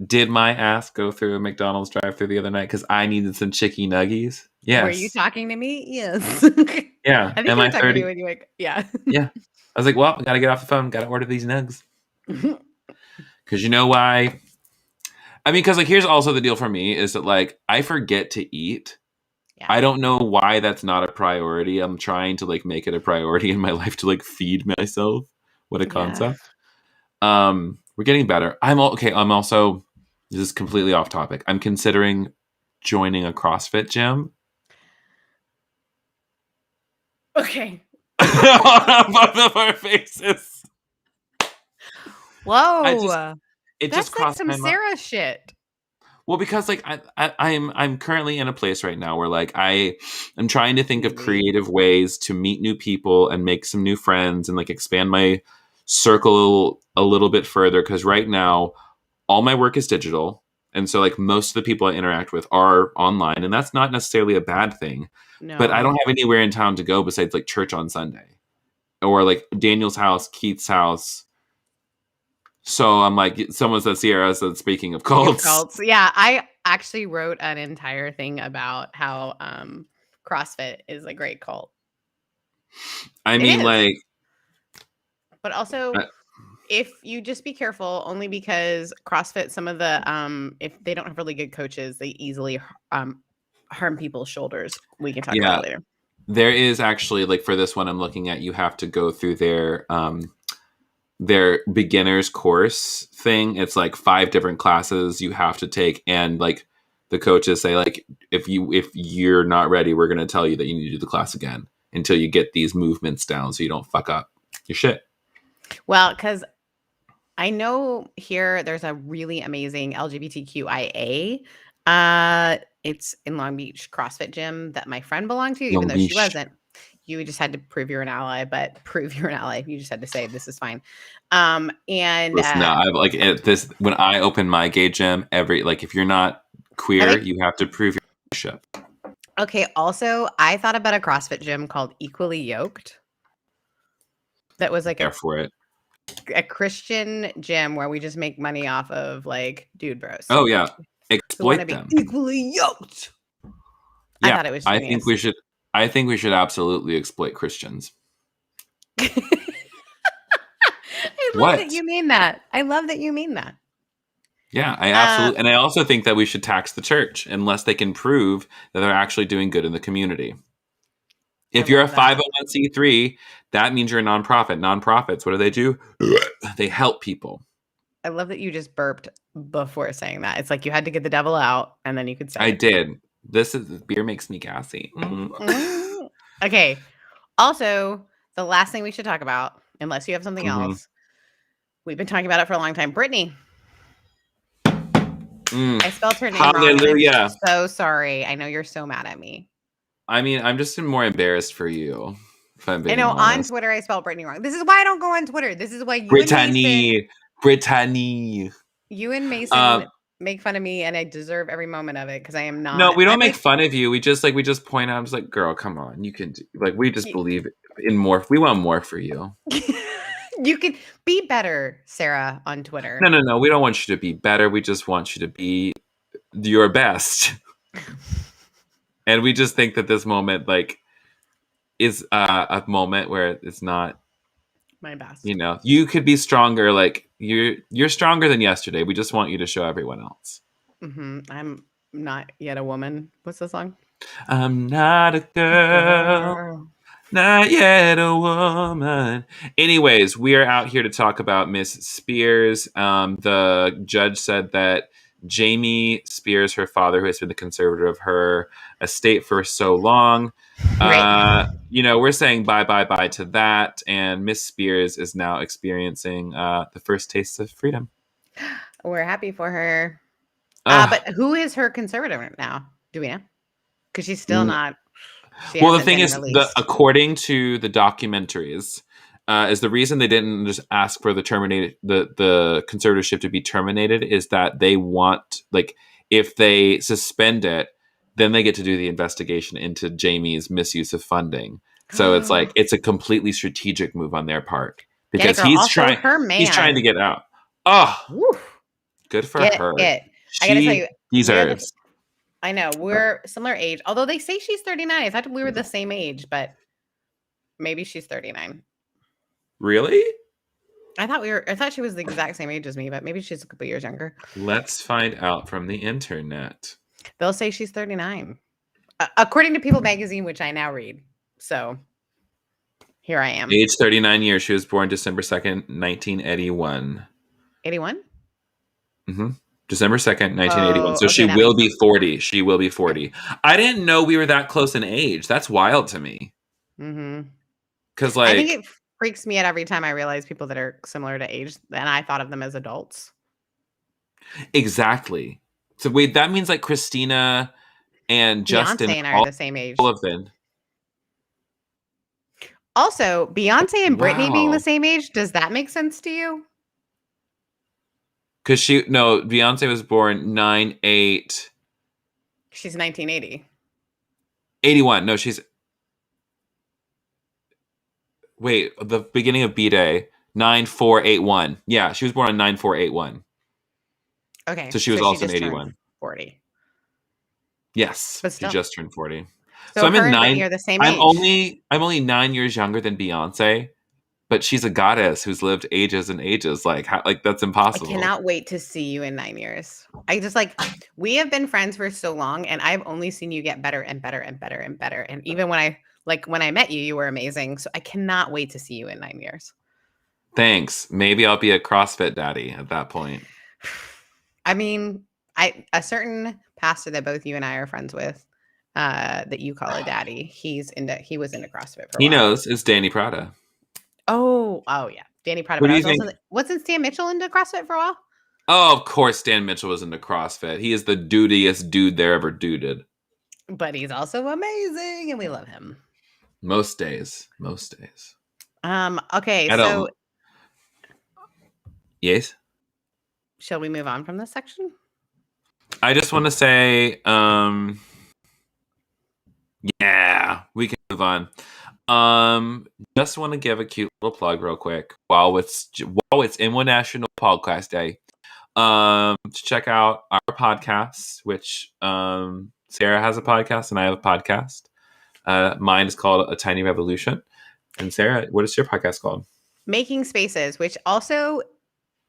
[SPEAKER 2] did my ass go through a McDonald's drive-through the other night because I needed some chicky nuggies? Yes.
[SPEAKER 3] Were you talking to me? Yes.
[SPEAKER 2] Yeah.
[SPEAKER 3] I think
[SPEAKER 2] Am
[SPEAKER 3] you
[SPEAKER 2] I
[SPEAKER 3] were talking to
[SPEAKER 2] 30?
[SPEAKER 3] me when you like, yeah.
[SPEAKER 2] Yeah. I was like, well, I got to get off the phone. Got to order these nugs. Because you know why? I mean, because like here's also the deal for me is that like I forget to eat.
[SPEAKER 3] Yeah.
[SPEAKER 2] I don't know why that's not a priority. I'm trying to like make it a priority in my life to like feed myself. What a concept. We're getting better. I'm also, this is completely off topic. I'm considering joining a CrossFit gym.
[SPEAKER 3] Okay.
[SPEAKER 2] On both of our faces.
[SPEAKER 3] Whoa.
[SPEAKER 2] It
[SPEAKER 3] That's
[SPEAKER 2] just
[SPEAKER 3] like
[SPEAKER 2] crossed
[SPEAKER 3] some
[SPEAKER 2] my mind.
[SPEAKER 3] Sarah shit.
[SPEAKER 2] Well, because like I'm currently in a place right now where like I am trying to think of creative ways to meet new people and make some new friends and like expand my circle a little bit further. Because right now, all my work is digital, and so like most of the people I interact with are online, and that's not necessarily a bad thing.
[SPEAKER 3] No.
[SPEAKER 2] But I don't have anywhere in town to go besides like church on Sunday, or like Daniel's house, Keith's house. So I'm like, someone said Sierra said, speaking of cults.
[SPEAKER 3] Yeah, I actually wrote an entire thing about how CrossFit is a great cult.
[SPEAKER 2] I mean, like,
[SPEAKER 3] but also if you just be careful, only because CrossFit, some of the if they don't have really good coaches, they easily harm people's shoulders. We can talk about it later.
[SPEAKER 2] There is actually like for this one I'm looking at, you have to go through their beginners course thing. It's like 5 different classes you have to take, and like the coaches say like if you're not ready, we're going to tell you that you need to do the class again until you get these movements down so you don't fuck up your shit.
[SPEAKER 3] Well, because I know here there's a really amazing LGBTQIA. It's in Long Beach CrossFit gym that my friend belonged to, even though she wasn't. You just had to prove you're an ally, but prove you're an ally. You just had to say this is fine. And
[SPEAKER 2] Listen, no, I've like this when I open my gay gym. If you're not queer, you have to prove your ship.
[SPEAKER 3] okay. Also, I thought about a CrossFit gym called Equally Yoked. That was like
[SPEAKER 2] There for it.
[SPEAKER 3] a Christian gym where we just make money off of like dude bros.
[SPEAKER 2] Oh yeah,
[SPEAKER 3] Who want to
[SPEAKER 2] exploit
[SPEAKER 3] be
[SPEAKER 2] them.
[SPEAKER 3] equally yoked.
[SPEAKER 2] Yeah,
[SPEAKER 3] I thought it was genius.
[SPEAKER 2] I think we should absolutely exploit Christians.
[SPEAKER 3] I love
[SPEAKER 2] What?
[SPEAKER 3] that you mean that. I love that you mean that.
[SPEAKER 2] Yeah, I absolutely, and I also think that we should tax the church unless they can prove that they're actually doing good in the community. If you're a 501c3, that means you're a nonprofit. Nonprofits, what do? They help people.
[SPEAKER 3] I love that you just burped before saying that. It's like you had to get the devil out, and then you could say
[SPEAKER 2] I did. Beer makes me gassy.
[SPEAKER 3] Okay. Also, the last thing we should talk about, unless you have something else, we've been talking about it for a long time. Brittany. I spelled her name wrong.
[SPEAKER 2] Hallelujah.
[SPEAKER 3] I'm so sorry. I know you're so mad at me.
[SPEAKER 2] I mean, I'm just more embarrassed for you. If I'm being
[SPEAKER 3] I know
[SPEAKER 2] honest.
[SPEAKER 3] on Twitter I spelled Brittany wrong. This is why I don't go on Twitter. This is why you and Mason make fun of me, and I deserve every moment of it because I am not.
[SPEAKER 2] No, we don't make fun of you. We just point out. I'm just like, girl, come on, you can do. We just believe in more. We want more for you.
[SPEAKER 3] You can be better, Sarah, on Twitter.
[SPEAKER 2] No. We don't want you to be better. We just want you to be your best. And we just think that this moment, is a moment where it's not
[SPEAKER 3] my best.
[SPEAKER 2] You could be stronger. You're stronger than yesterday. We just want you to show everyone else.
[SPEAKER 3] Mm-hmm. I'm not yet a woman. What's the song?
[SPEAKER 2] I'm not a girl. Not yet a woman. Anyways, we are out here to talk about Miss Spears. The judge said that Jamie Spears, her father, who has been the conservator of her estate for so long,
[SPEAKER 3] right.
[SPEAKER 2] We're saying bye to that. And Miss Spears is now experiencing the first taste of freedom.
[SPEAKER 3] We're happy for her. But who is her conservator now? Do we know? Because she's still not.
[SPEAKER 2] Well, the thing is, according to the documentaries, is the reason they didn't just ask for the conservatorship to be terminated is that they want, if they suspend it, then they get to do the investigation into Jamie's misuse of funding. So it's a completely strategic move on their part because he's trying to get out. Oh, good for her.
[SPEAKER 3] I gotta tell you,
[SPEAKER 2] deserves.
[SPEAKER 3] I know we're similar age, although they say she's 39. I thought we were the same age, but maybe she's 39.
[SPEAKER 2] Really?
[SPEAKER 3] I thought she was the exact same age as me, but maybe she's a couple years younger.
[SPEAKER 2] Let's find out from the internet.
[SPEAKER 3] They'll say she's 39, according to People Magazine, which I now read. So here I am.
[SPEAKER 2] Age 39 years. She was born December 2nd, 1981.
[SPEAKER 3] 81?
[SPEAKER 2] Mm-hmm. December 2nd, 1981. So she will be 40. She will be 40. I didn't know we were that close in age. That's wild to me.
[SPEAKER 3] Mm-hmm.
[SPEAKER 2] Because
[SPEAKER 3] I think it freaks me out every time I realize people that are similar to age, and I thought of them as adults.
[SPEAKER 2] Exactly. So wait, that means Christina and Justin
[SPEAKER 3] and I are the same age.
[SPEAKER 2] All of them.
[SPEAKER 3] Also, Beyonce and Britney being the same age, does that make sense to you?
[SPEAKER 2] Because Beyonce was born 9/8.
[SPEAKER 3] She's 1980.
[SPEAKER 2] 81. No, she's. Wait, the beginning of B-Day, 9481. Yeah, she was born on 9481.
[SPEAKER 3] Okay.
[SPEAKER 2] So she was also in 81.
[SPEAKER 3] 40.
[SPEAKER 2] Yes, she just turned 40.
[SPEAKER 3] So I'm in 9. You're the same age.
[SPEAKER 2] I'm only 9 years younger than Beyonce, but she's a goddess who's lived ages and ages. That's impossible.
[SPEAKER 3] I cannot wait to see you in 9 years. I just we have been friends for so long, and I've only seen you get better and better and better and better. And even when I met you, you were amazing. So I cannot wait to see you in 9 years.
[SPEAKER 2] Thanks. Maybe I'll be a CrossFit daddy at that point.
[SPEAKER 3] I mean, a certain pastor that both you and I are friends with, that you call a daddy, he was into CrossFit for a while.
[SPEAKER 2] He knows. It's Danny Prada.
[SPEAKER 3] Oh yeah, Danny Prada.
[SPEAKER 2] What do you think?
[SPEAKER 3] Wasn't Stan Mitchell into CrossFit for a while?
[SPEAKER 2] Oh, of course, Stan Mitchell was into CrossFit. He is the dudiest dude there ever duded.
[SPEAKER 3] But he's also amazing, and we love him.
[SPEAKER 2] Most days.
[SPEAKER 3] Okay,
[SPEAKER 2] I
[SPEAKER 3] so
[SPEAKER 2] don't. Yes.
[SPEAKER 3] shall we move on from this section?
[SPEAKER 2] I just want to say, yeah, we can move on. Just want to give a cute little plug real quick while it's International Podcast Day. To check out our podcasts, which Sarah has a podcast and I have a podcast. Mine is called A Tiny Revolution. And Sarah, what is your podcast called?
[SPEAKER 3] Making Spaces, which also,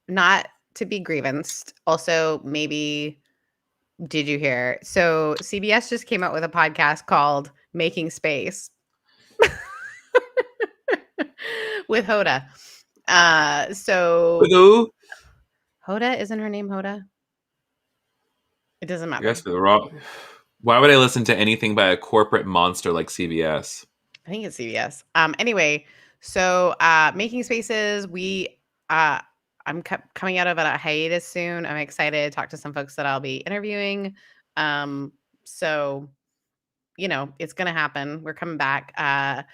[SPEAKER 3] not to be grievanced, also maybe did you hear? So CBS just came out with a podcast called Making Space with Hoda. So
[SPEAKER 2] With who?
[SPEAKER 3] Hoda, isn't her name Hoda? It doesn't
[SPEAKER 2] I
[SPEAKER 3] matter.
[SPEAKER 2] guess they're wrong. Why would I listen to anything by a corporate monster like CBS?
[SPEAKER 3] I think it's CBS. Anyway, so Making Spaces, I'm coming out of a hiatus soon. I'm excited to talk to some folks that I'll be interviewing. So it's gonna happen. We're coming back. And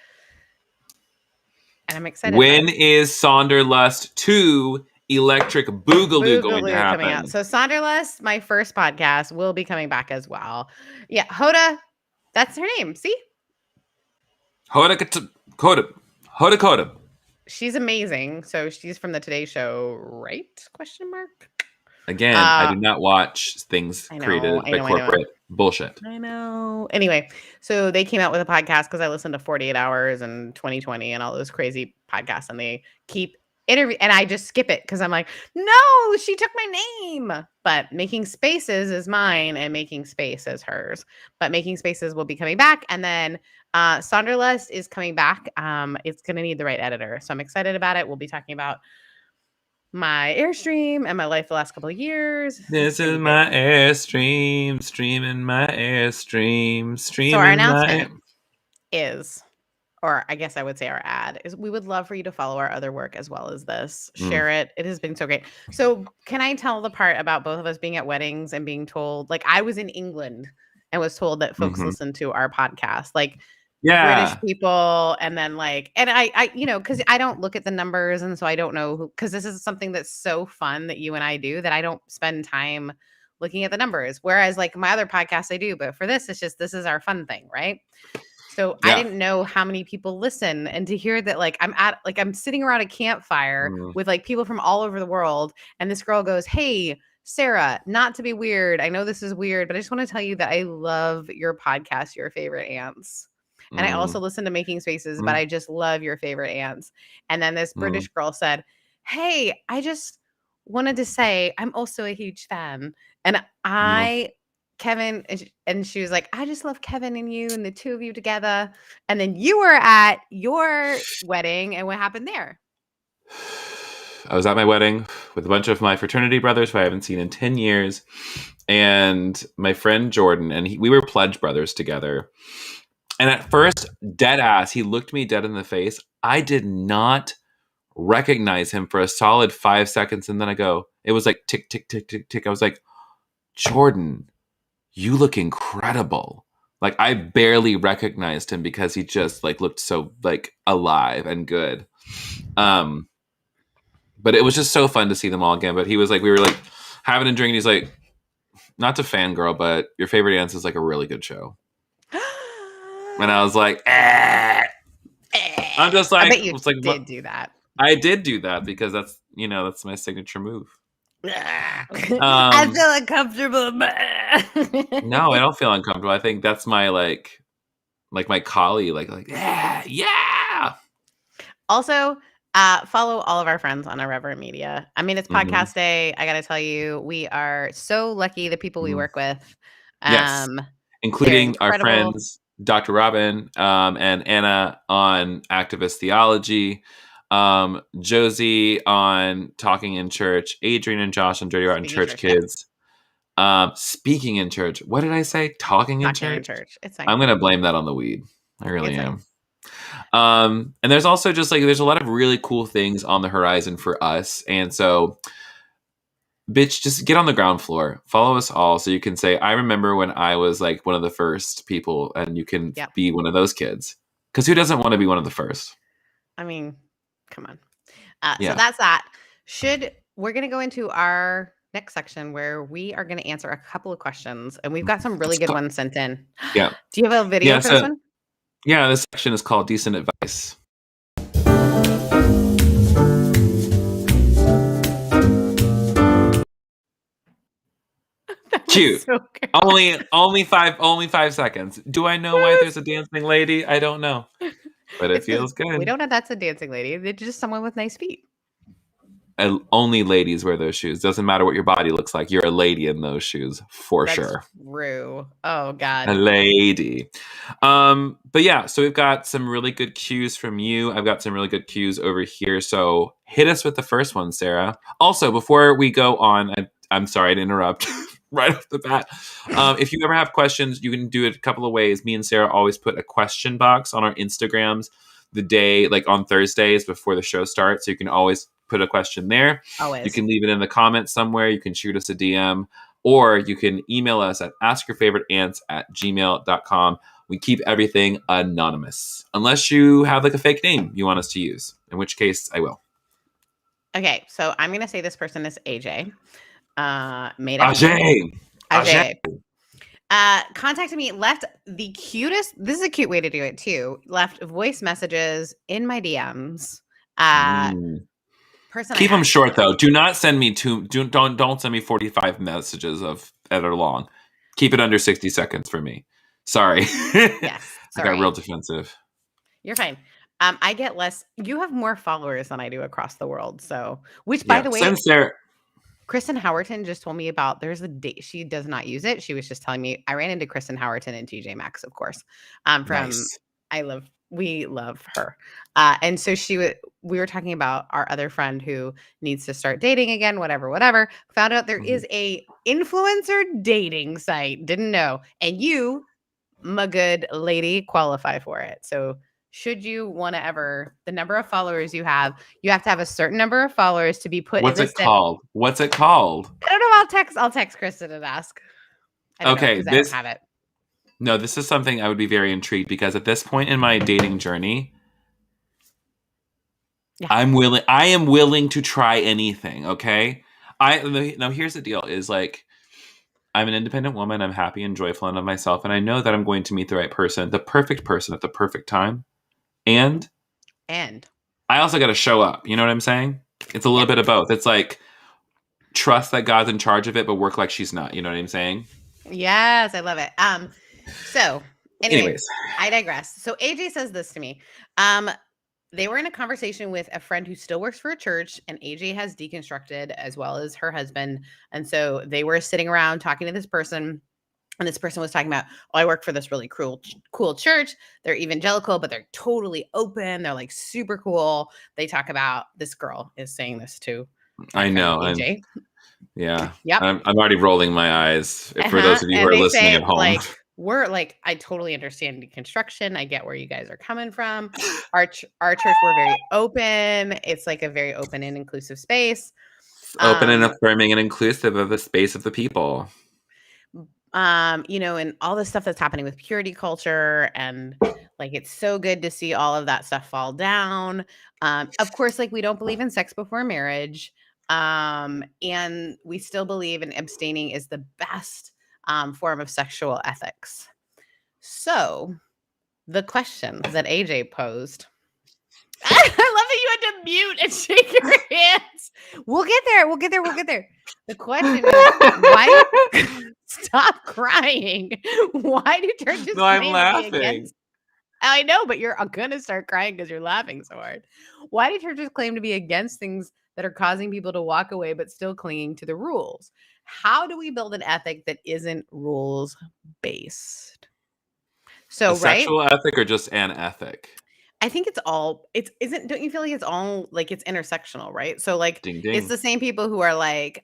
[SPEAKER 3] I'm excited.
[SPEAKER 2] When is Sonderlust 2 Electric Boogaloo going to happen?
[SPEAKER 3] Coming out. So Sonderlust, my first podcast, will be coming back as well. Yeah, Hoda, that's her name. See?
[SPEAKER 2] Hoda.
[SPEAKER 3] She's amazing. So she's from the Today Show, right? Question mark.
[SPEAKER 2] Again, I do not watch things created by corporate bullshit.
[SPEAKER 3] I know. Anyway, so they came out with a podcast because I listened to 48 Hours and 2020 and all those crazy podcasts, and they keep interview, and I just skip it because I'm like, no, she took my name. But Making Spaces is mine, and Making Space is hers. But Making Spaces will be coming back, and then Sonderlust is coming back. It's going to need the right editor, so I'm excited about it. We'll be talking about my Airstream and my life the last couple of years.
[SPEAKER 2] This is my Airstream, streaming my Airstream, streaming.
[SPEAKER 3] So our announcement is, or I guess I would say our ad is, we would love for you to follow our other work as well as this. Share it. It has been so great. So can I tell the part about both of us being at weddings and being told, like, I was in England and was told that folks listen to our podcast, like British people, and then and I because I don't look at the numbers, and so I don't know who, because this is something that's so fun that you and I do that I don't spend time looking at the numbers. Whereas like my other podcasts I do, but for this, it's just, this is our fun thing, right? So I didn't know how many people listen, and to hear that I'm sitting around a campfire with like people from all over the world, and this girl goes, "Hey, Sarah, not to be weird, I know this is weird, but I just want to tell you that I love your podcast, Your Favorite Ants. And I also listen to Making Spaces, but I just love Your Favorite Ants." And then this British girl said, "Hey, I just wanted to say I'm also a huge fan." And Kevin, and she was like, "I just love Kevin and you and the two of you together." And then you were at your wedding, and what happened there?
[SPEAKER 2] I was at my wedding with a bunch of my fraternity brothers who I haven't seen in 10 years. And my friend Jordan, and we were pledge brothers together. And at first, dead ass, he looked me dead in the face. I did not recognize him for a solid 5 seconds. And then it was like tick, tick, tick, tick, tick. I was like, "Jordan, you look incredible." Like, I barely recognized him because he just looked so alive and good. But it was just so fun to see them all again. But he was we were having a drink, and he's like, "Not to fangirl, but Your Favorite Ants is a really good show." And I was like, I'm just
[SPEAKER 3] I bet you did do that.
[SPEAKER 2] I did do that because that's my signature move.
[SPEAKER 3] I feel uncomfortable.
[SPEAKER 2] No, I don't feel uncomfortable. I think that's my my collie, yeah.
[SPEAKER 3] Also, follow all of our friends on Irreverent Media. I mean, it's podcast day. I got to tell you, we are so lucky, the people we work with.
[SPEAKER 2] Yes, including our friends Dr. Robin and Anna on Activist Theology, Josie on Talking in Church, Adrian and Josh on Dirty Rotten Church Kids. Speaking in Church. What did I say? Talking in Church?
[SPEAKER 3] It's
[SPEAKER 2] I'm going to blame that on the weed. I really am. And there's also just there's a lot of really cool things on the horizon for us. And so, bitch, just get on the ground floor. Follow us all so you can say, "I remember when I was one of the first people," and you can be one of those kids. Because who doesn't want to be one of the first?
[SPEAKER 3] I mean, come on.
[SPEAKER 2] Yeah.
[SPEAKER 3] So that's that. We're going to go into our next section where we are going to answer a couple of questions, and we've got some really good ones sent in.
[SPEAKER 2] Yeah.
[SPEAKER 3] Do you have a video for this one?
[SPEAKER 2] Yeah, this section is called Decent Advice. Cute.
[SPEAKER 3] So good.
[SPEAKER 2] Only 5 seconds. Do I know why there's a dancing lady? I don't know. But it feels good.
[SPEAKER 3] We don't know that's a dancing lady. It's just someone with nice feet.
[SPEAKER 2] Only ladies wear those shoes. Doesn't matter what your body looks like. You're a lady in those shoes for sure.
[SPEAKER 3] True. Oh God.
[SPEAKER 2] A lady. But yeah, so we've got some really good cues from you. I've got some really good cues over here. So hit us with the first one, Sarah. Also, before we go on, I'm sorry to interrupt right off the bat. If you ever have questions, you can do it a couple of ways. Me and Sarah always put a question box on our Instagrams the day, like on Thursdays before the show starts. So you can always put a question there.
[SPEAKER 3] Always.
[SPEAKER 2] You can leave it in the comments somewhere. You can shoot us a DM, or you can email us at askyourfavoriteants@gmail.com. We keep everything anonymous, unless you have like a fake name you want us to use, in which case I will.
[SPEAKER 3] Okay, so I'm going to say this person is AJ. Made up.
[SPEAKER 2] Ajay.
[SPEAKER 3] Contacted me, left the cutest, this is a cute way to do it too, left voice messages in my DMs. Person
[SPEAKER 2] Keep them short though. Do not send me don't send me 45 messages that are long. Keep it under 60 seconds for me. Sorry.
[SPEAKER 3] Yes. Sorry.
[SPEAKER 2] I got real defensive.
[SPEAKER 3] You're fine. I get less. You have more followers than I do across the world. So, which by the way, Kristen Howerton just told me about. There's a date. She does not use it. She was just telling me. I ran into Kristen Howerton and TJ Maxx, of course. From
[SPEAKER 2] Nice.
[SPEAKER 3] We love her. And so we were talking about our other friend who needs to start dating again, whatever. Found out there is a influencer dating site. Didn't know. And you, my good lady, qualify for it. So should you want to the number of followers you have to have a certain number of followers to be put.
[SPEAKER 2] What's it called? What's it called?
[SPEAKER 3] I don't know. I'll text Kristen and ask. I don't know, I don't have it.
[SPEAKER 2] No, this is something I would be very intrigued, because at this point in my dating journey, I am willing to try anything. Okay. Now here's the deal is like, I'm an independent woman. I'm happy and joyful and of myself. And I know that I'm going to meet the right person, the perfect person at the perfect time. And I also got to show up. You know what I'm saying? It's a little bit of both. It's like, trust that God's in charge of it, but work like she's not. You know what I'm saying?
[SPEAKER 3] Yes. I love it. So anyways, I digress. So AJ says this to me. They were in a conversation with a friend who still works for a church, and AJ has deconstructed as well as her husband. And so they were sitting around talking to this person, and this person was talking about, oh, I work for this really cool church. They're evangelical, but they're totally open. They're like super cool. They talk about, this girl is saying this too.
[SPEAKER 2] I know.
[SPEAKER 3] AJ.
[SPEAKER 2] Yeah.
[SPEAKER 3] Yep.
[SPEAKER 2] I'm already rolling my eyes for those of you who are listening at home.
[SPEAKER 3] I totally understand deconstruction. I get where you guys are coming from. Our church, we're very open. It's like a very open and inclusive space.
[SPEAKER 2] Open and affirming and inclusive of the space of the people.
[SPEAKER 3] And all the stuff that's happening with purity culture, and like, it's so good to see all of that stuff fall down. Of course, like, we don't believe in sex before marriage. And we still believe in abstaining is the best form of sexual ethics. So the question that AJ posed, I love that you had to mute and shake your hands. We'll get there. The question is, why stop crying? Why do churches
[SPEAKER 2] I'm laughing.
[SPEAKER 3] I know, but you're gonna start crying because you're laughing so hard. Why do churches claim to be against things that are causing people to walk away but still clinging to the rules? How do we build an ethic that isn't rules based? So,
[SPEAKER 2] sexual ethic or just an ethic?
[SPEAKER 3] I think don't you feel like it's all like, it's intersectional, right? So like,
[SPEAKER 2] ding, ding.
[SPEAKER 3] It's the same people who are like,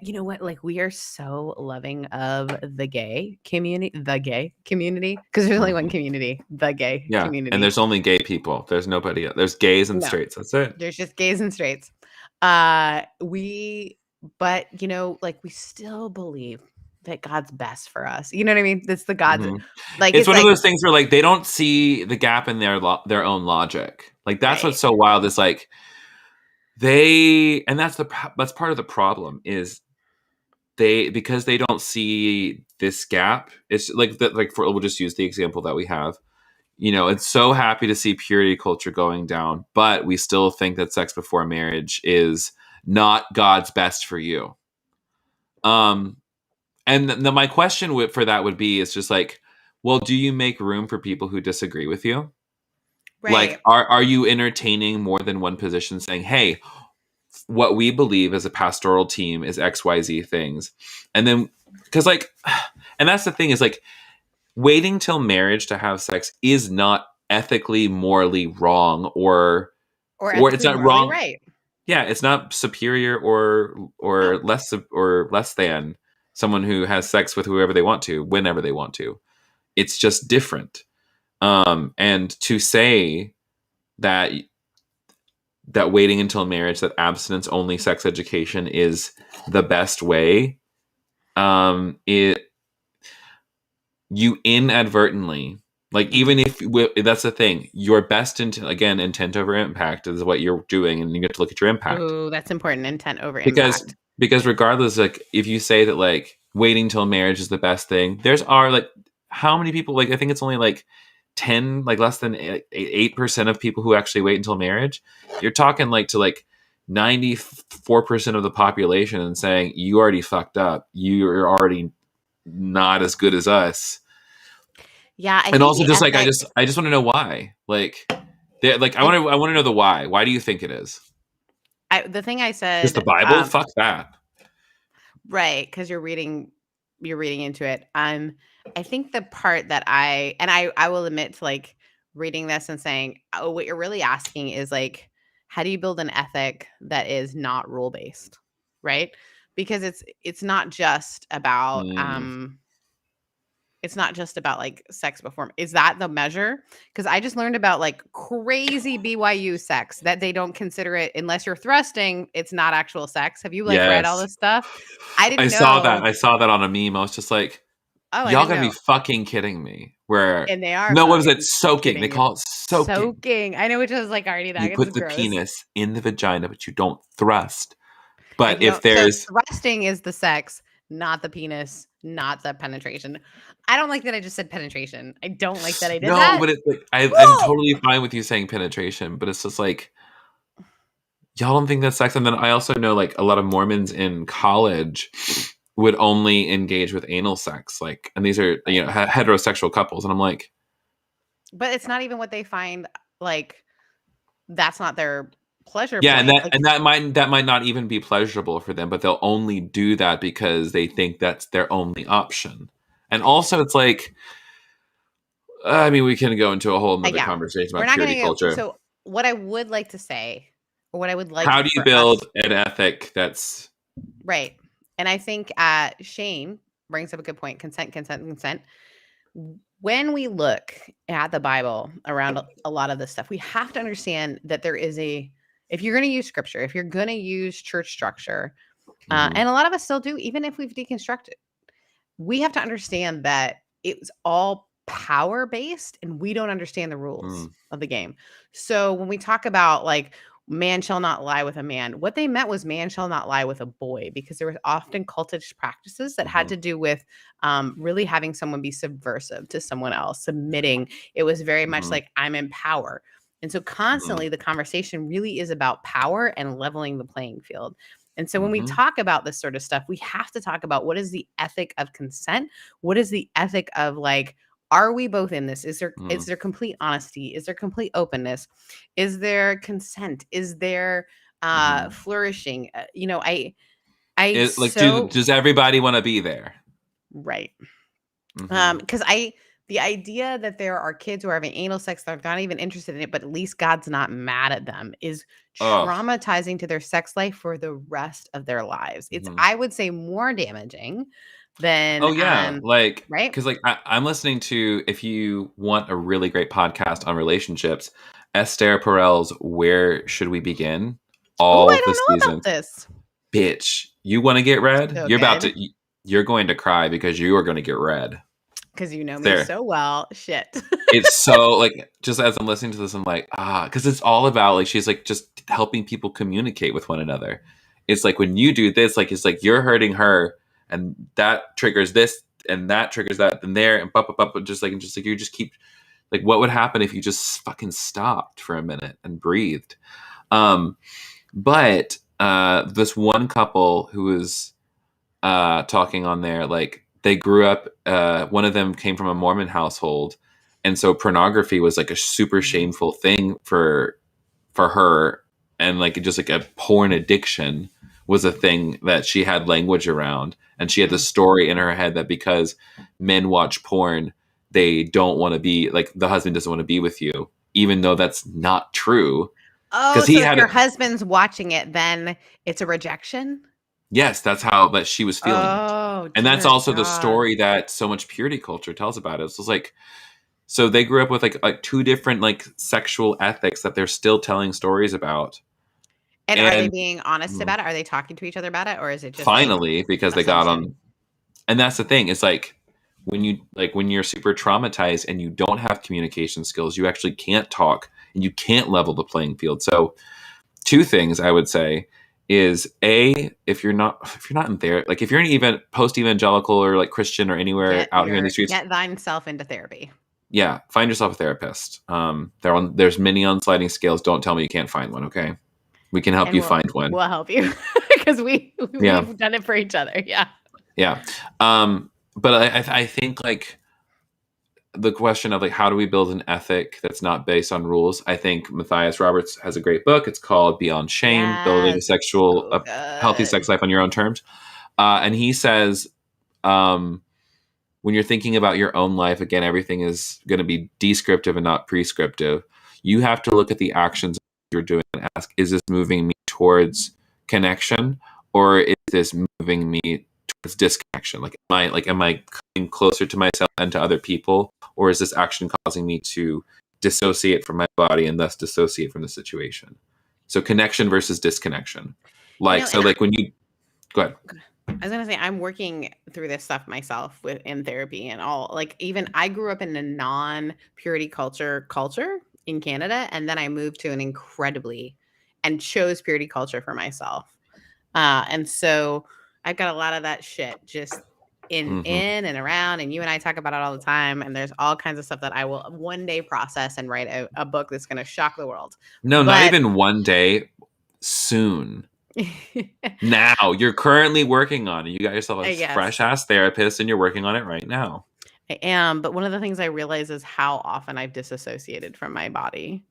[SPEAKER 3] you know what? Like, we are so loving of the gay community, because there's only one community, the gay community.
[SPEAKER 2] And there's only gay people. There's nobody else. There's gays and straights. That's it.
[SPEAKER 3] There's just gays and straights. We still believe that God's best for us. You know what I mean? That's the God's
[SPEAKER 2] Mhm.
[SPEAKER 3] like
[SPEAKER 2] It's
[SPEAKER 3] it's
[SPEAKER 2] one of
[SPEAKER 3] like
[SPEAKER 2] those things where like they don't see the gap in their own logic. Like that's
[SPEAKER 3] right.
[SPEAKER 2] what's so wild is like that's that's part of the problem is because they don't see this gap. It's like that like we'll just use the example that we have. You know, it's so happy to see purity culture going down, but we still think that sex before marriage is not God's best for you. And my question for that would be is just like, well, do you make room for people who disagree with you? Like,
[SPEAKER 3] Right.
[SPEAKER 2] are you entertaining more than one position saying, hey, what we believe as a pastoral team is XYZ things? And then, because like, and that's the thing is like, waiting till marriage to have sex is not ethically, morally wrong
[SPEAKER 3] Or
[SPEAKER 2] or it's
[SPEAKER 3] ethically
[SPEAKER 2] not
[SPEAKER 3] morally
[SPEAKER 2] wrong.
[SPEAKER 3] right.
[SPEAKER 2] Yeah, it's not superior
[SPEAKER 3] No.
[SPEAKER 2] less than someone who has sex with whoever they want to, whenever they want to. It's just different. And to say that waiting until marriage, that abstinence only sex education is the best way, it you inadvertently like even if that's the thing, your best intent over impact is what you're doing, and you get to look at your impact.
[SPEAKER 3] Ooh, that's important. Intent over
[SPEAKER 2] because
[SPEAKER 3] impact.
[SPEAKER 2] because regardless, like if you say that like waiting till marriage is the best thing, there's are like how many people, like I think it's only like 10, like less than 8% of people who actually wait until marriage. You're talking like to like 94% of the population and saying you already fucked up, you're already not as good as us.
[SPEAKER 3] Yeah, I
[SPEAKER 2] And
[SPEAKER 3] think
[SPEAKER 2] also
[SPEAKER 3] the
[SPEAKER 2] just like
[SPEAKER 3] ethic
[SPEAKER 2] I just want to know why, like like I want to know the why do you think it is?
[SPEAKER 3] the thing I
[SPEAKER 2] Just the
[SPEAKER 3] said,
[SPEAKER 2] Bible? Fuck that.
[SPEAKER 3] right, because you're reading into it. I think the part that I will admit to like reading this and saying, oh, what you're really asking is like, how do you build an ethic that is not rule based, right? Because it's not just about
[SPEAKER 2] Mm.
[SPEAKER 3] it's not just about like sex before. Is that the measure? Because I just learned about like crazy BYU sex that they don't consider it unless you're thrusting. It's not actual sex. Have you like read all
[SPEAKER 2] Yes.
[SPEAKER 3] this stuff? I
[SPEAKER 2] I
[SPEAKER 3] didn't
[SPEAKER 2] saw that.
[SPEAKER 3] know.
[SPEAKER 2] I saw that on a meme. I was just like,
[SPEAKER 3] Oh, I
[SPEAKER 2] y'all
[SPEAKER 3] didn't
[SPEAKER 2] gotta be
[SPEAKER 3] know.
[SPEAKER 2] fucking kidding me. Where
[SPEAKER 3] And they are
[SPEAKER 2] no, what is it?
[SPEAKER 3] fucking
[SPEAKER 2] Soaking. They
[SPEAKER 3] kidding you.
[SPEAKER 2] call it soaking.
[SPEAKER 3] Soaking. I know, which is like already that
[SPEAKER 2] You
[SPEAKER 3] gets
[SPEAKER 2] put the
[SPEAKER 3] gross.
[SPEAKER 2] penis in the vagina, but you don't thrust.
[SPEAKER 3] And
[SPEAKER 2] But
[SPEAKER 3] you
[SPEAKER 2] if
[SPEAKER 3] don't. So
[SPEAKER 2] there's
[SPEAKER 3] thrusting is the sex, not the penis, not the penetration. I don't like that I just said penetration. I don't like that I did
[SPEAKER 2] no,
[SPEAKER 3] that.
[SPEAKER 2] but it's like I'm
[SPEAKER 3] Whoa!
[SPEAKER 2] totally fine with you saying penetration, but it's just like y'all don't think that's sex. And then I also know like a lot of Mormons in college would only engage with anal sex, like, and these are heterosexual couples, and I'm like,
[SPEAKER 3] But it's not even what they find like that's not their pleasure
[SPEAKER 2] yeah, and
[SPEAKER 3] point. Like
[SPEAKER 2] that might not even be pleasurable for them, but they'll only do that because they think that's their only option. And also, it's like, I mean, we can go into a whole nother
[SPEAKER 3] yeah.
[SPEAKER 2] conversation
[SPEAKER 3] We're
[SPEAKER 2] about
[SPEAKER 3] not
[SPEAKER 2] purity
[SPEAKER 3] gonna go
[SPEAKER 2] culture.
[SPEAKER 3] so what I would like to say, or what I would like
[SPEAKER 2] How do you
[SPEAKER 3] for us
[SPEAKER 2] build an ethic that's
[SPEAKER 3] right. And I think Shane brings up a good point. Consent, consent, consent. When we look at the Bible around a lot of this stuff, we have to understand that there is if you're going to use scripture, if you're going to use church structure,
[SPEAKER 2] Mhm,
[SPEAKER 3] and a lot of us still do, even if we've deconstructed, we have to understand that it's all power based and we don't understand the rules
[SPEAKER 2] mm,
[SPEAKER 3] of the game. So when we talk about like man shall not lie with a man, what they meant was man shall not lie with a boy, because there was often cultish practices that had
[SPEAKER 2] mhm,
[SPEAKER 3] to do with really having someone be subversive to someone else, submitting. It was very much
[SPEAKER 2] mhm,
[SPEAKER 3] like I'm in power. And so
[SPEAKER 2] mhm,
[SPEAKER 3] constantly the conversation really is about power and leveling the playing field. And so when we
[SPEAKER 2] mhm,
[SPEAKER 3] talk about this sort of stuff, we have to talk about what is the ethic of consent? What is the ethic of like, are we both in this? Is
[SPEAKER 2] mhm.
[SPEAKER 3] there complete honesty? Is there complete openness? Is there consent? Is there
[SPEAKER 2] Mhm.
[SPEAKER 3] flourishing? I
[SPEAKER 2] Like,
[SPEAKER 3] so
[SPEAKER 2] does everybody want to be there?
[SPEAKER 3] right.
[SPEAKER 2] Mhm.
[SPEAKER 3] Because the idea that there are kids who are having anal sex that are not even interested in it, but at least God's not mad at them, is
[SPEAKER 2] Oh,
[SPEAKER 3] traumatizing to their sex life for the rest of their lives. It's,
[SPEAKER 2] mhm.
[SPEAKER 3] I would say, more damaging than
[SPEAKER 2] Oh yeah, like
[SPEAKER 3] right.
[SPEAKER 2] because like I'm listening to, if you want a really great podcast on relationships, Esther Perel's "Where Should We Begin?"
[SPEAKER 3] Oh, I
[SPEAKER 2] All the
[SPEAKER 3] don't know about
[SPEAKER 2] seasons,
[SPEAKER 3] this.
[SPEAKER 2] bitch. You want to get read?
[SPEAKER 3] So
[SPEAKER 2] You're about
[SPEAKER 3] good.
[SPEAKER 2] to. you're going to cry because you are going to get red.
[SPEAKER 3] Because you know me
[SPEAKER 2] There.
[SPEAKER 3] so well. Shit.
[SPEAKER 2] It's so like, just as I'm listening to this, I'm like, because it's all about like, she's like just helping people communicate with one another. It's like when you do this, like it's like you're hurting her, and that triggers this, and that triggers that, and there, and just like you just keep like, what would happen if you just fucking stopped for a minute and breathed? But this one couple who was talking on there, like they grew up. One of them came from a Mormon household, and so pornography was like a super shameful thing for her, and like just like a porn addiction was a thing that she had language around, and she had the story in her head that because men watch porn, they don't want to be like, the husband doesn't want to be with you, even though that's not true.
[SPEAKER 3] Oh,
[SPEAKER 2] Because
[SPEAKER 3] so
[SPEAKER 2] he
[SPEAKER 3] if
[SPEAKER 2] had
[SPEAKER 3] your husband's watching it, then it's a rejection?
[SPEAKER 2] yes, that's how that she was feeling it.
[SPEAKER 3] Oh,
[SPEAKER 2] And that's
[SPEAKER 3] dear
[SPEAKER 2] also the
[SPEAKER 3] God.
[SPEAKER 2] story that so much purity culture tells about it. So it's like, so they grew up with like two different like sexual ethics that they're still telling stories about.
[SPEAKER 3] And are they
[SPEAKER 2] And
[SPEAKER 3] being honest about it? Are they talking to each other about it? Or is it just like
[SPEAKER 2] finally, because they got
[SPEAKER 3] assumption?
[SPEAKER 2] on, and that's the thing, it's like when you're super traumatized and you don't have communication skills, you actually can't talk and you can't level the playing field. So two things I would say is, a, if you're not in there, like if you're an even post evangelical or like Christian or anywhere out here in the streets,
[SPEAKER 3] Get thine self into therapy.
[SPEAKER 2] yeah, find yourself a therapist. There's many on sliding scales. Don't tell me you can't find one. Okay, we can help
[SPEAKER 3] And
[SPEAKER 2] you find one.
[SPEAKER 3] We'll help you because we've done it for each other. Yeah.
[SPEAKER 2] Yeah. But I think like the question of like, how do we build an ethic that's not based on rules? I think Matthias Roberts has a great book. It's called Beyond Shame, Building a Healthy Sex Life on Your Own Terms. And he says, when you're thinking about your own life, again, everything is going to be descriptive and not prescriptive. You have to look at the actions you're doing and ask, is this moving me towards connection, or is this moving me towards disconnection? Like, am I coming closer to myself and to other people, or is this action causing me to dissociate from my body and thus dissociate from the situation? So connection versus disconnection. Like, like when you go ahead.
[SPEAKER 3] I was gonna say, I'm working through this stuff myself in therapy and all. Like, even I grew up in a non-purity culture in Canada, and then I moved to an incredibly and chose purity culture for myself. And so I've got a lot of that shit just in and around, and you and I talk about it all the time. And there's all kinds of stuff that I will one day process and write a book that's going to shock the world.
[SPEAKER 2] No, not even one day. Soon. Now you're currently working on it. You got yourself a fresh ass therapist, and you're working on it right now.
[SPEAKER 3] I am, but one of the things I realize is how often I've disassociated from my body.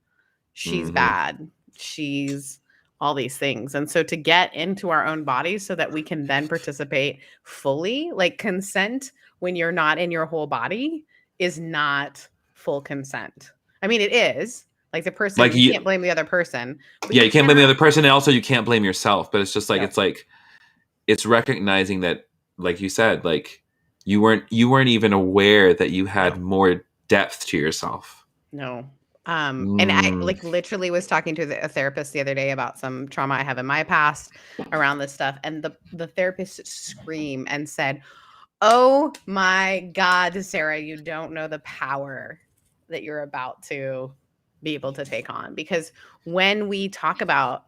[SPEAKER 3] She's bad. She's all these things. And so to get into our own bodies so that we can then participate fully, like consent when you're not in your whole body is not full consent. I mean, it is. Like the person, like you can't blame the other person.
[SPEAKER 2] Yeah, you can't blame the other person, and also you can't blame yourself. But it's just like it's recognizing that, like you said, like you weren't even aware that you had more depth to yourself.
[SPEAKER 3] No. And I like literally was talking to a therapist the other day about some trauma I have in my past around this stuff, and the therapist screamed and said, "Oh my God, Sarah, you don't know the power that you're about to be able to take on." Because when we talk about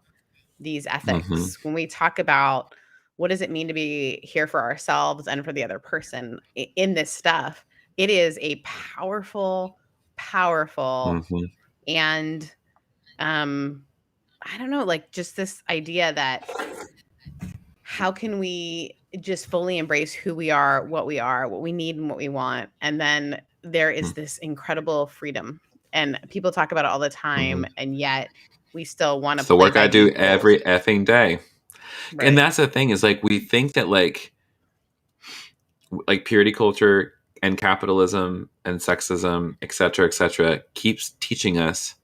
[SPEAKER 3] these ethics, when we talk about what does it mean to be here for ourselves and for the other person in this stuff, it is a powerful and I don't know, like just this idea that how can we just fully embrace who we are, what we need and what we want, and then there is this incredible freedom. And people talk about it all the time, and yet we still want to.
[SPEAKER 2] It's the work I do every effing day. Right. And that's the thing, is like we think that like purity culture and capitalism and sexism, et cetera, keeps teaching us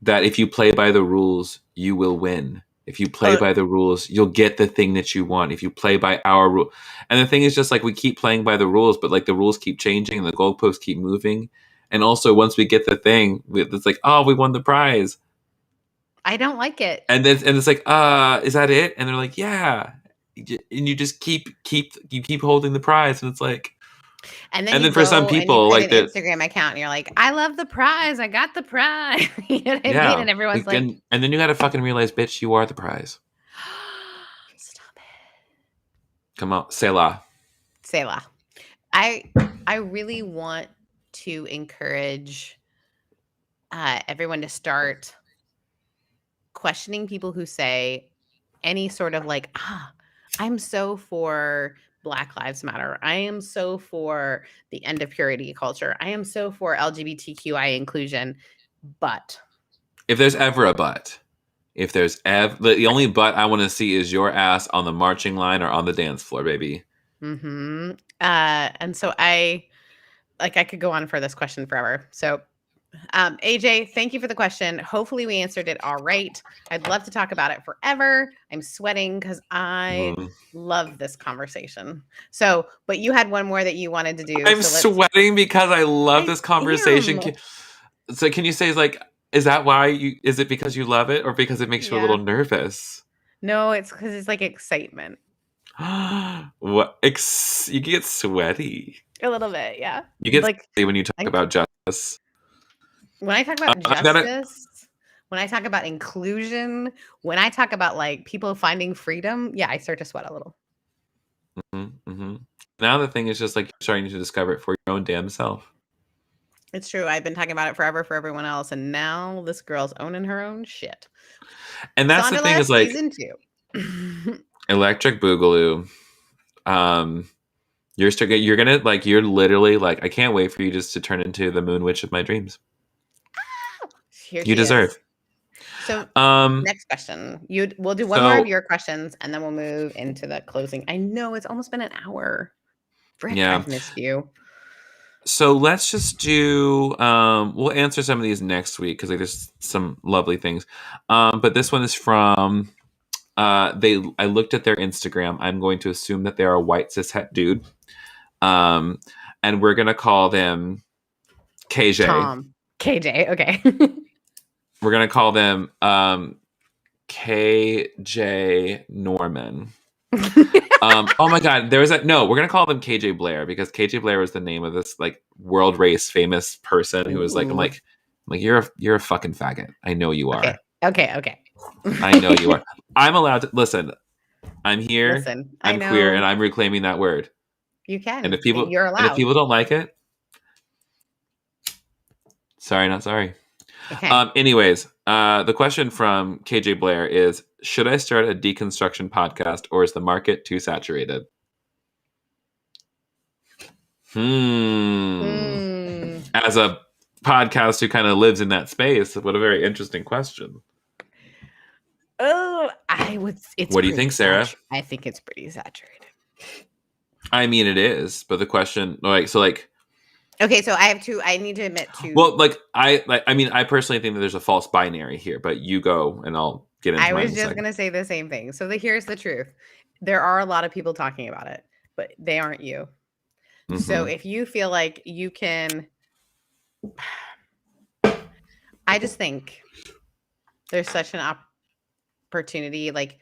[SPEAKER 2] that if you play by the rules, you will win. If you play by the rules, you'll get the thing that you want. If you play by our rule. And the thing is just like we keep playing by the rules, but like the rules keep changing and the goalposts keep moving. And also once we get the thing, it's like, oh, we won the prize.
[SPEAKER 3] I don't like it.
[SPEAKER 2] And it's like, is that it? And they're like, yeah, and you just keep holding the prize, and it's like,
[SPEAKER 3] And then
[SPEAKER 2] and
[SPEAKER 3] you
[SPEAKER 2] then for some
[SPEAKER 3] go and you
[SPEAKER 2] people, like
[SPEAKER 3] create an
[SPEAKER 2] that,
[SPEAKER 3] Instagram account and you're like, I love the prize. I got the prize. You know what I mean?
[SPEAKER 2] yeah,
[SPEAKER 3] And everyone's like,
[SPEAKER 2] and then you got to fucking realize, bitch, you are the prize.
[SPEAKER 3] stop it.
[SPEAKER 2] Come on, Selah.
[SPEAKER 3] Selah. I really want to encourage everyone to start questioning people who say any sort of like, I'm so for Black Lives Matter. I am so for the end of purity culture. I am so for LGBTQI inclusion. But
[SPEAKER 2] If there's ever a but, if there's ever, the only but I want to see is your ass on the marching line or on the dance floor, baby.
[SPEAKER 3] And so I could go on for this question forever. So AJ, thank you for the question. Hopefully we answered it all right. I'd love to talk about it forever. I'm sweating because I love this conversation. So, but you had one more that you wanted to do.
[SPEAKER 2] I'm sweating because I love this conversation. So can you say, like, is that why is it because you love it or because it makes you a little nervous?
[SPEAKER 3] No, it's because it's like excitement.
[SPEAKER 2] What? You get sweaty.
[SPEAKER 3] A little bit, yeah.
[SPEAKER 2] You get like when you talk about justice.
[SPEAKER 3] When I talk about justice, when I talk about inclusion, when I talk about like people finding freedom, yeah, I start to sweat a little.
[SPEAKER 2] Now the thing is just like you're starting to discover it for your own damn self.
[SPEAKER 3] It's true. I've been talking about it forever for everyone else, and now this girl's owning her own shit.
[SPEAKER 2] And that's the thing is like
[SPEAKER 3] season 2.
[SPEAKER 2] Electric Boogaloo. You're gonna like you're literally like I can't wait for you just to turn into the Moon Witch of my dreams. You deserve.
[SPEAKER 3] So next question. We'll do one more of your questions and then we'll move into the closing. I know it's almost been an hour. Frick, I've missed you.
[SPEAKER 2] So let's just do we'll answer some of these next week because like, there's some lovely things. But this one is from I looked at their Instagram. I'm going to assume that they're a white cishet dude. And we're gonna call them KJ.
[SPEAKER 3] Tom. KJ, okay.
[SPEAKER 2] We're gonna call them KJ Norman. Oh my god, we're gonna call them KJ Blair because KJ Blair was the name of this like world race famous person who was like, I'm like you're a fucking faggot. I know you are.
[SPEAKER 3] Okay.
[SPEAKER 2] I know you are. I'm allowed to listen. I'm here. I'm queer, and I'm reclaiming that word.
[SPEAKER 3] You can.
[SPEAKER 2] And if people,
[SPEAKER 3] you're allowed.
[SPEAKER 2] And if people don't like it, sorry, not sorry.
[SPEAKER 3] Okay.
[SPEAKER 2] Anyways, the question from KJ Blair is: should I start a deconstruction podcast, or is the market too saturated? As a podcast who kind of lives in that space, what a very interesting question.
[SPEAKER 3] Oh,
[SPEAKER 2] what do you think, Sarah?
[SPEAKER 3] I think it's pretty saturated.
[SPEAKER 2] I mean, it is, but the question, okay, so I
[SPEAKER 3] need to admit to.
[SPEAKER 2] Well, I personally think that there's a false binary here, but you go and I'll get into.
[SPEAKER 3] I was just gonna say the same thing. So here's the truth: there are a lot of people talking about it, but they aren't you. Mm-hmm. So if you feel like you can, I just think there's such an opportunity. Like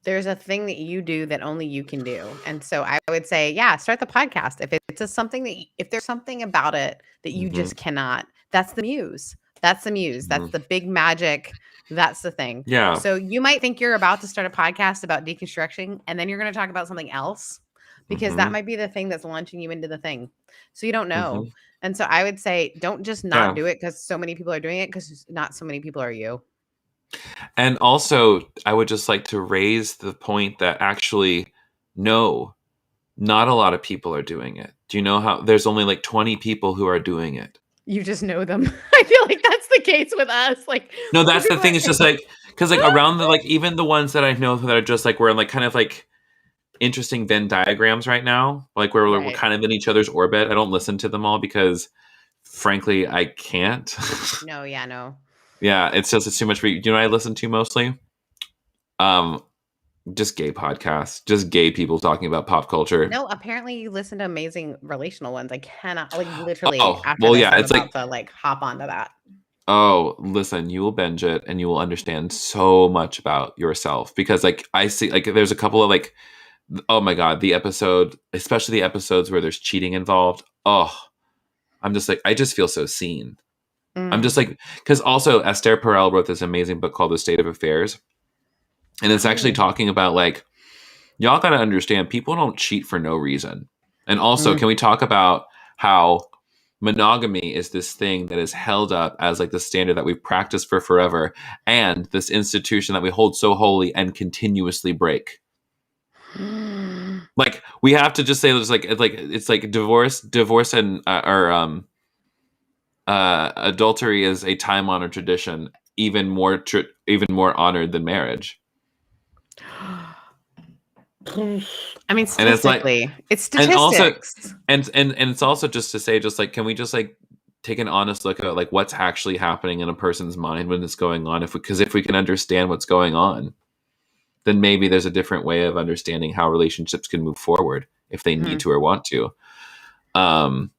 [SPEAKER 3] there's a thing that you do that only you can do. And so I would say, yeah, start the podcast. If there's something about it that you just cannot, that's the muse. That's the muse. That's the big magic. That's the thing.
[SPEAKER 2] Yeah.
[SPEAKER 3] So you might think you're about to start a podcast about deconstruction and then you're going to talk about something else because that might be the thing that's launching you into the thing. So you don't know. And so I would say, don't just not do it because so many people are doing it because not so many people are you.
[SPEAKER 2] And also, I would just like to raise the point that actually, no, not a lot of people are doing it. Do you know how there's only like 20 people who are doing it?
[SPEAKER 3] You just know them. I feel like that's the case with us. Like,
[SPEAKER 2] no, that's the thing. It's just like, because like around the, like, even the ones that I know that are just like, we're in like kind of like interesting Venn diagrams right now, like where we're kind of in each other's orbit. I don't listen to them all because frankly, I can't.
[SPEAKER 3] No.
[SPEAKER 2] Yeah, it's too much for you. Do you know what I listen to mostly? Just gay podcasts, just gay people talking about pop culture.
[SPEAKER 3] No, apparently you listen to amazing relational ones. I cannot, like, literally.
[SPEAKER 2] It's like
[SPEAKER 3] to like hop onto that.
[SPEAKER 2] Oh, listen, you will binge it and you will understand so much about yourself because, like, I see, like, there's a couple of like Oh my God, the episode, especially the episodes where there's cheating involved. Oh, I'm just like, I just feel so seen. I'm just like, because also Esther Perel wrote this amazing book called The State of Affairs. And it's actually talking about like, y'all got to understand people don't cheat for no reason. And also, can we talk about how monogamy is this thing that is held up as like the standard that we've practiced for forever, and this institution that we hold so holy and continuously break? Like, we have to just say it's like divorce and or adultery is a time-honored tradition, even more honored than marriage.
[SPEAKER 3] I mean,
[SPEAKER 2] And it's like,
[SPEAKER 3] statistically, it's
[SPEAKER 2] and also,
[SPEAKER 3] statistics.
[SPEAKER 2] and it's also just to say, just like, can we just like take an honest look at like what's actually happening in a person's mind when it's going on? Because if we can understand what's going on, then maybe there's a different way of understanding how relationships can move forward if they need to or want to. And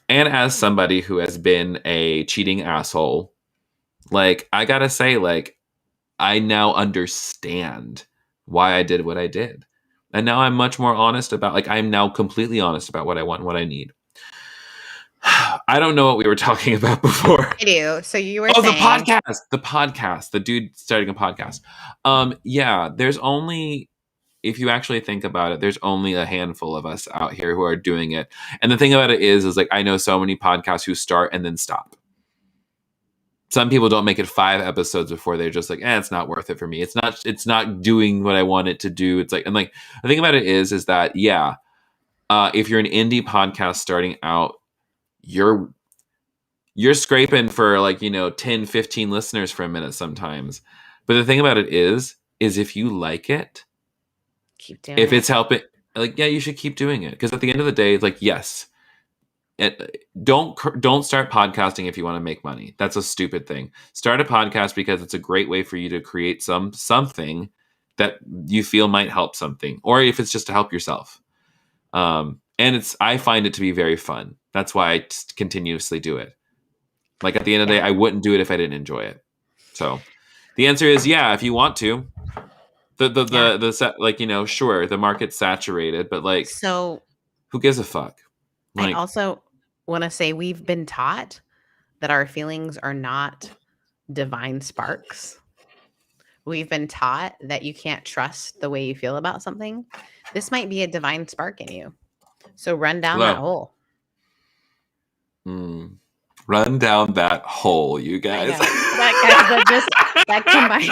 [SPEAKER 2] as somebody who has been a cheating asshole, like, I gotta say, like, I now understand why I did what I did. And now I'm much more honest about, like, I'm now completely honest about what I want and what I need. I don't know what we were talking about before.
[SPEAKER 3] I do. So you were
[SPEAKER 2] Oh,
[SPEAKER 3] saying
[SPEAKER 2] the podcast, the dude starting a podcast. Yeah, there's only, if you actually think about it, there's only a handful of us out here who are doing it. And the thing about it is like, I know so many podcasts who start and then stop. Some people don't make it 5 episodes before they're just like, it's not worth it for me. It's not doing what I want it to do. It's like, and like, the thing about it is that, yeah, if you're an indie podcast starting out, you're scraping for like, 10, 15 listeners for a minute sometimes. But the thing about it is if you like it,
[SPEAKER 3] keep doing
[SPEAKER 2] if
[SPEAKER 3] it.
[SPEAKER 2] it's helping, like, yeah, you should keep doing it. Because at the end of the day, it's like, yes, don't start podcasting if you want to make money. That's a stupid thing. Start a podcast because it's a great way for you to create something that you feel might help something, or if it's just to help yourself. And I find it to be very fun. That's why I continuously do it. Like, at the end of the day, I wouldn't do it if I didn't enjoy it. So the answer is, yeah, if you want to. The set, like, sure, the market's saturated, but like,
[SPEAKER 3] So
[SPEAKER 2] who gives a fuck? Like,
[SPEAKER 3] I also want to say we've been taught that our feelings are not divine sparks. We've been taught that you can't trust the way you feel about something. This might be a divine spark in you. So run down that hole.
[SPEAKER 2] Run down that hole, you guys.
[SPEAKER 3] That combined.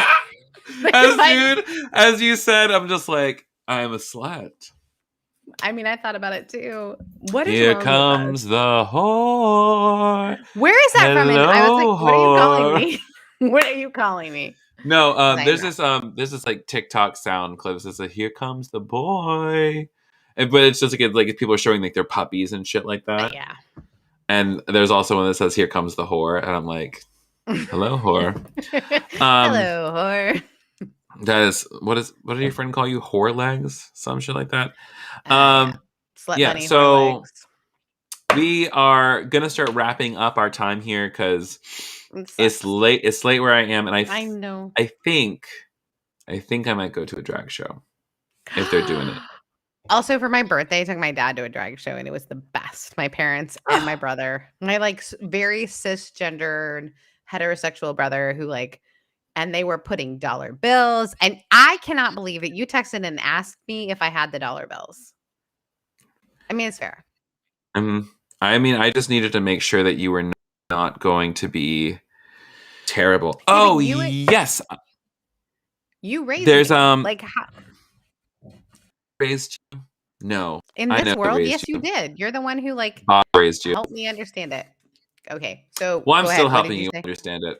[SPEAKER 2] As you said, I'm just like, I am a slut.
[SPEAKER 3] I mean, I thought about it too. What is
[SPEAKER 2] Here
[SPEAKER 3] wrong
[SPEAKER 2] comes
[SPEAKER 3] with us?
[SPEAKER 2] the whore.
[SPEAKER 3] Where is that from? And I was like, what are you calling
[SPEAKER 2] whore.
[SPEAKER 3] me? What are you calling me?
[SPEAKER 2] No, there's this like TikTok sound clips. It's like, here comes the boy. But it's just like people are showing like their puppies and shit like that.
[SPEAKER 3] Yeah.
[SPEAKER 2] And there's also one that says, here comes the whore. And I'm like, hello, whore.
[SPEAKER 3] Hello, whore.
[SPEAKER 2] That is, what did your friend call you? Whore legs? Some shit like that.
[SPEAKER 3] Slut
[SPEAKER 2] Yeah,
[SPEAKER 3] bunny,
[SPEAKER 2] so
[SPEAKER 3] whore legs.
[SPEAKER 2] we are gonna start wrapping up our time here because it's late. It's late where I am, and
[SPEAKER 3] I know.
[SPEAKER 2] I think I might go to a drag show if they're doing it.
[SPEAKER 3] Also, for my birthday, I took my dad to a drag show, and it was the best. My parents and my brother, my like very cisgendered heterosexual brother, who like, and they were putting dollar bills, and I cannot believe it. You texted and asked me if I had the dollar bills. I mean, it's fair.
[SPEAKER 2] I mean, I just needed to make sure that you were not going to be terrible.
[SPEAKER 3] Yeah,
[SPEAKER 2] oh yes,
[SPEAKER 3] you raised
[SPEAKER 2] there's
[SPEAKER 3] me. Like how?
[SPEAKER 2] Raised you? No,
[SPEAKER 3] In
[SPEAKER 2] I
[SPEAKER 3] this
[SPEAKER 2] never
[SPEAKER 3] world,
[SPEAKER 2] raised
[SPEAKER 3] yes, you did. You're the one who like
[SPEAKER 2] Bob raised you.
[SPEAKER 3] helped me understand it. Okay, so
[SPEAKER 2] Well, I'm
[SPEAKER 3] go
[SPEAKER 2] still
[SPEAKER 3] ahead. What
[SPEAKER 2] helping
[SPEAKER 3] did
[SPEAKER 2] you
[SPEAKER 3] say?
[SPEAKER 2] understand it.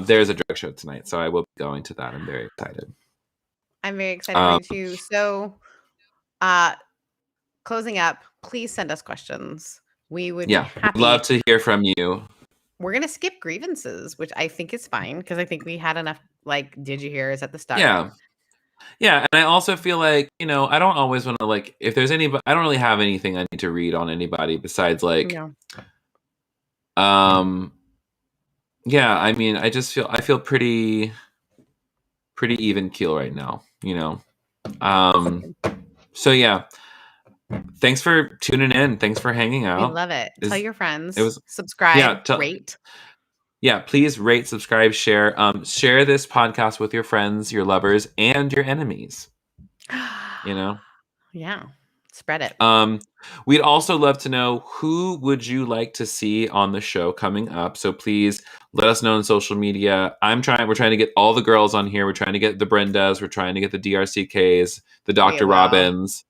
[SPEAKER 2] There's a drag show tonight, so I will be going to that. I'm very excited.
[SPEAKER 3] I'm very excited for you too. So, closing up, please send us questions. We would be happy.
[SPEAKER 2] Love to hear from you.
[SPEAKER 3] We're gonna skip grievances, which I think is fine because I think we had enough. Like, did you hear us at the start?
[SPEAKER 2] Yeah, and I also feel like, I don't always want to, like, if there's anybody, I don't really have anything I need to read on anybody besides, like, yeah, I mean, I feel pretty even keel right now, So yeah, thanks for tuning in. Thanks for hanging out.
[SPEAKER 3] We love it. Tell your friends.
[SPEAKER 2] It was
[SPEAKER 3] subscribe, rate.
[SPEAKER 2] Yeah, please rate, subscribe, share. Share this podcast with your friends, your lovers, and your enemies. You know?
[SPEAKER 3] Yeah. Spread it.
[SPEAKER 2] We'd also love to know who would you like to see on the show coming up. So please let us know on social media. We're trying to get all the girls on here. We're trying to get the Brendas. We're trying to get the DRCKs, the Dr. Robins.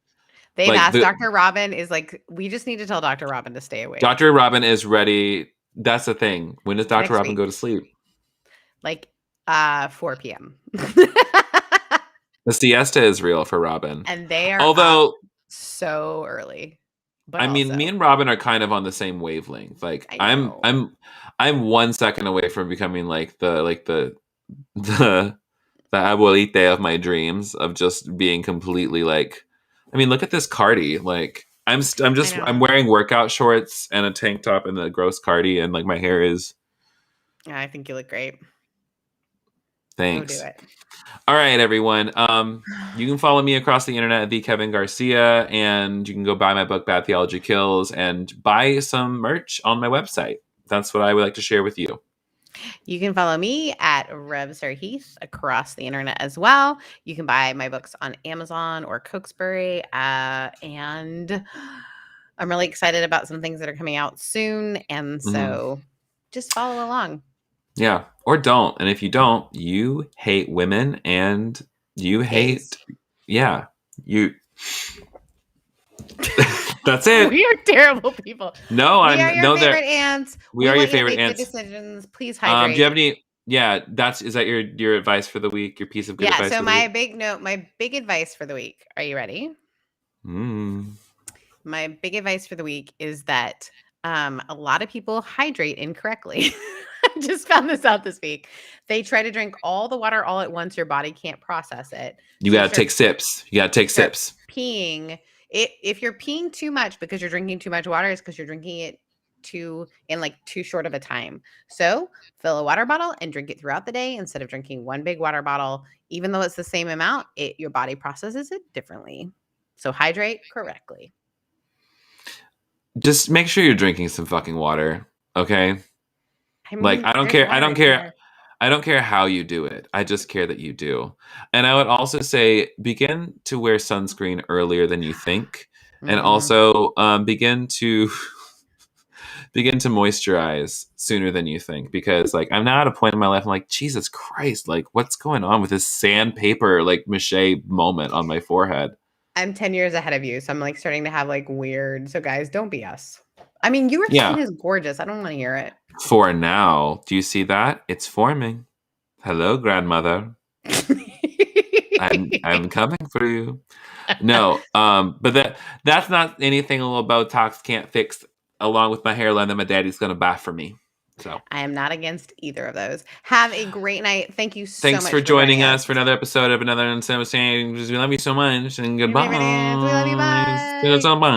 [SPEAKER 3] They've asked Dr. Robin is like, we just need to tell Dr. Robin to stay awake.
[SPEAKER 2] Dr. Robin is ready. That's the thing. When does Dr. Robin go to sleep?
[SPEAKER 3] Like 4 p.m.
[SPEAKER 2] The siesta is real for Robin.
[SPEAKER 3] And they are
[SPEAKER 2] up
[SPEAKER 3] so early. But
[SPEAKER 2] I mean, me and Robin are kind of on the same wavelength. Like I'm 1 second away from becoming like the abuelite of my dreams, of just being completely like, I mean, look at this cardi. Like I'm wearing workout shorts and a tank top and a gross cardi, and like my hair is.
[SPEAKER 3] Yeah, I think you look great.
[SPEAKER 2] Thanks.
[SPEAKER 3] Go do it.
[SPEAKER 2] All right, everyone. You can follow me across the internet at the Kevin Garcia, and you can go buy my book Bad Theology Kills and buy some merch on my website. That's what I would like to share with you.
[SPEAKER 3] You can follow me at RevSarHeath across the internet as well. You can buy my books on Amazon or Cokesbury. And I'm really excited about some things that are coming out soon. And so just follow along.
[SPEAKER 2] Yeah. Or don't. And if you don't, you hate women and you hate. Yeah. You. That's it.
[SPEAKER 3] We are terrible people.
[SPEAKER 2] No,
[SPEAKER 3] we are your favorite ants.
[SPEAKER 2] We are your favorite ants.
[SPEAKER 3] Good decisions. Please hydrate.
[SPEAKER 2] Do you have any? Yeah, is that your advice for the week? Your piece of good advice?
[SPEAKER 3] Yeah. So
[SPEAKER 2] for
[SPEAKER 3] my big advice for the week. Are you ready? My big advice for the week is that a lot of people hydrate incorrectly. I just found this out this week. They try to drink all the water all at once. Your body can't process it.
[SPEAKER 2] You got to take sips. You got to take sips.
[SPEAKER 3] Peeing. If you're peeing too much because you're drinking too much water, it's because you're drinking it too short of a time. So fill a water bottle and drink it throughout the day instead of drinking one big water bottle. Even though it's the same amount, your body processes it differently. So hydrate correctly.
[SPEAKER 2] Just make sure you're drinking some fucking water, okay? I mean, I don't care how you do it. I just care that you do. And I would also say begin to wear sunscreen earlier than you think. And also begin to moisturize sooner than you think. Because like I'm now at a point in my life, I'm like, Jesus Christ, like what's going on with this sandpaper like mache moment on my forehead?
[SPEAKER 3] I'm 10 years ahead of you. So I'm like starting to have like weird. So guys, don't be us. I mean, your skin is gorgeous. I don't want to hear it. For
[SPEAKER 2] now. Do you see that? It's forming. Hello, grandmother. I'm coming for you. No, but that's not anything a little Botox can't fix, along with my hairline that my daddy's gonna buy for me. So
[SPEAKER 3] I am not against either of those. Have a great night. Thank you so much.
[SPEAKER 2] Thanks for joining us for another episode of another Untitled Chapter. We love you so much, and goodbye.
[SPEAKER 3] We love you. Bye.
[SPEAKER 2] Bye.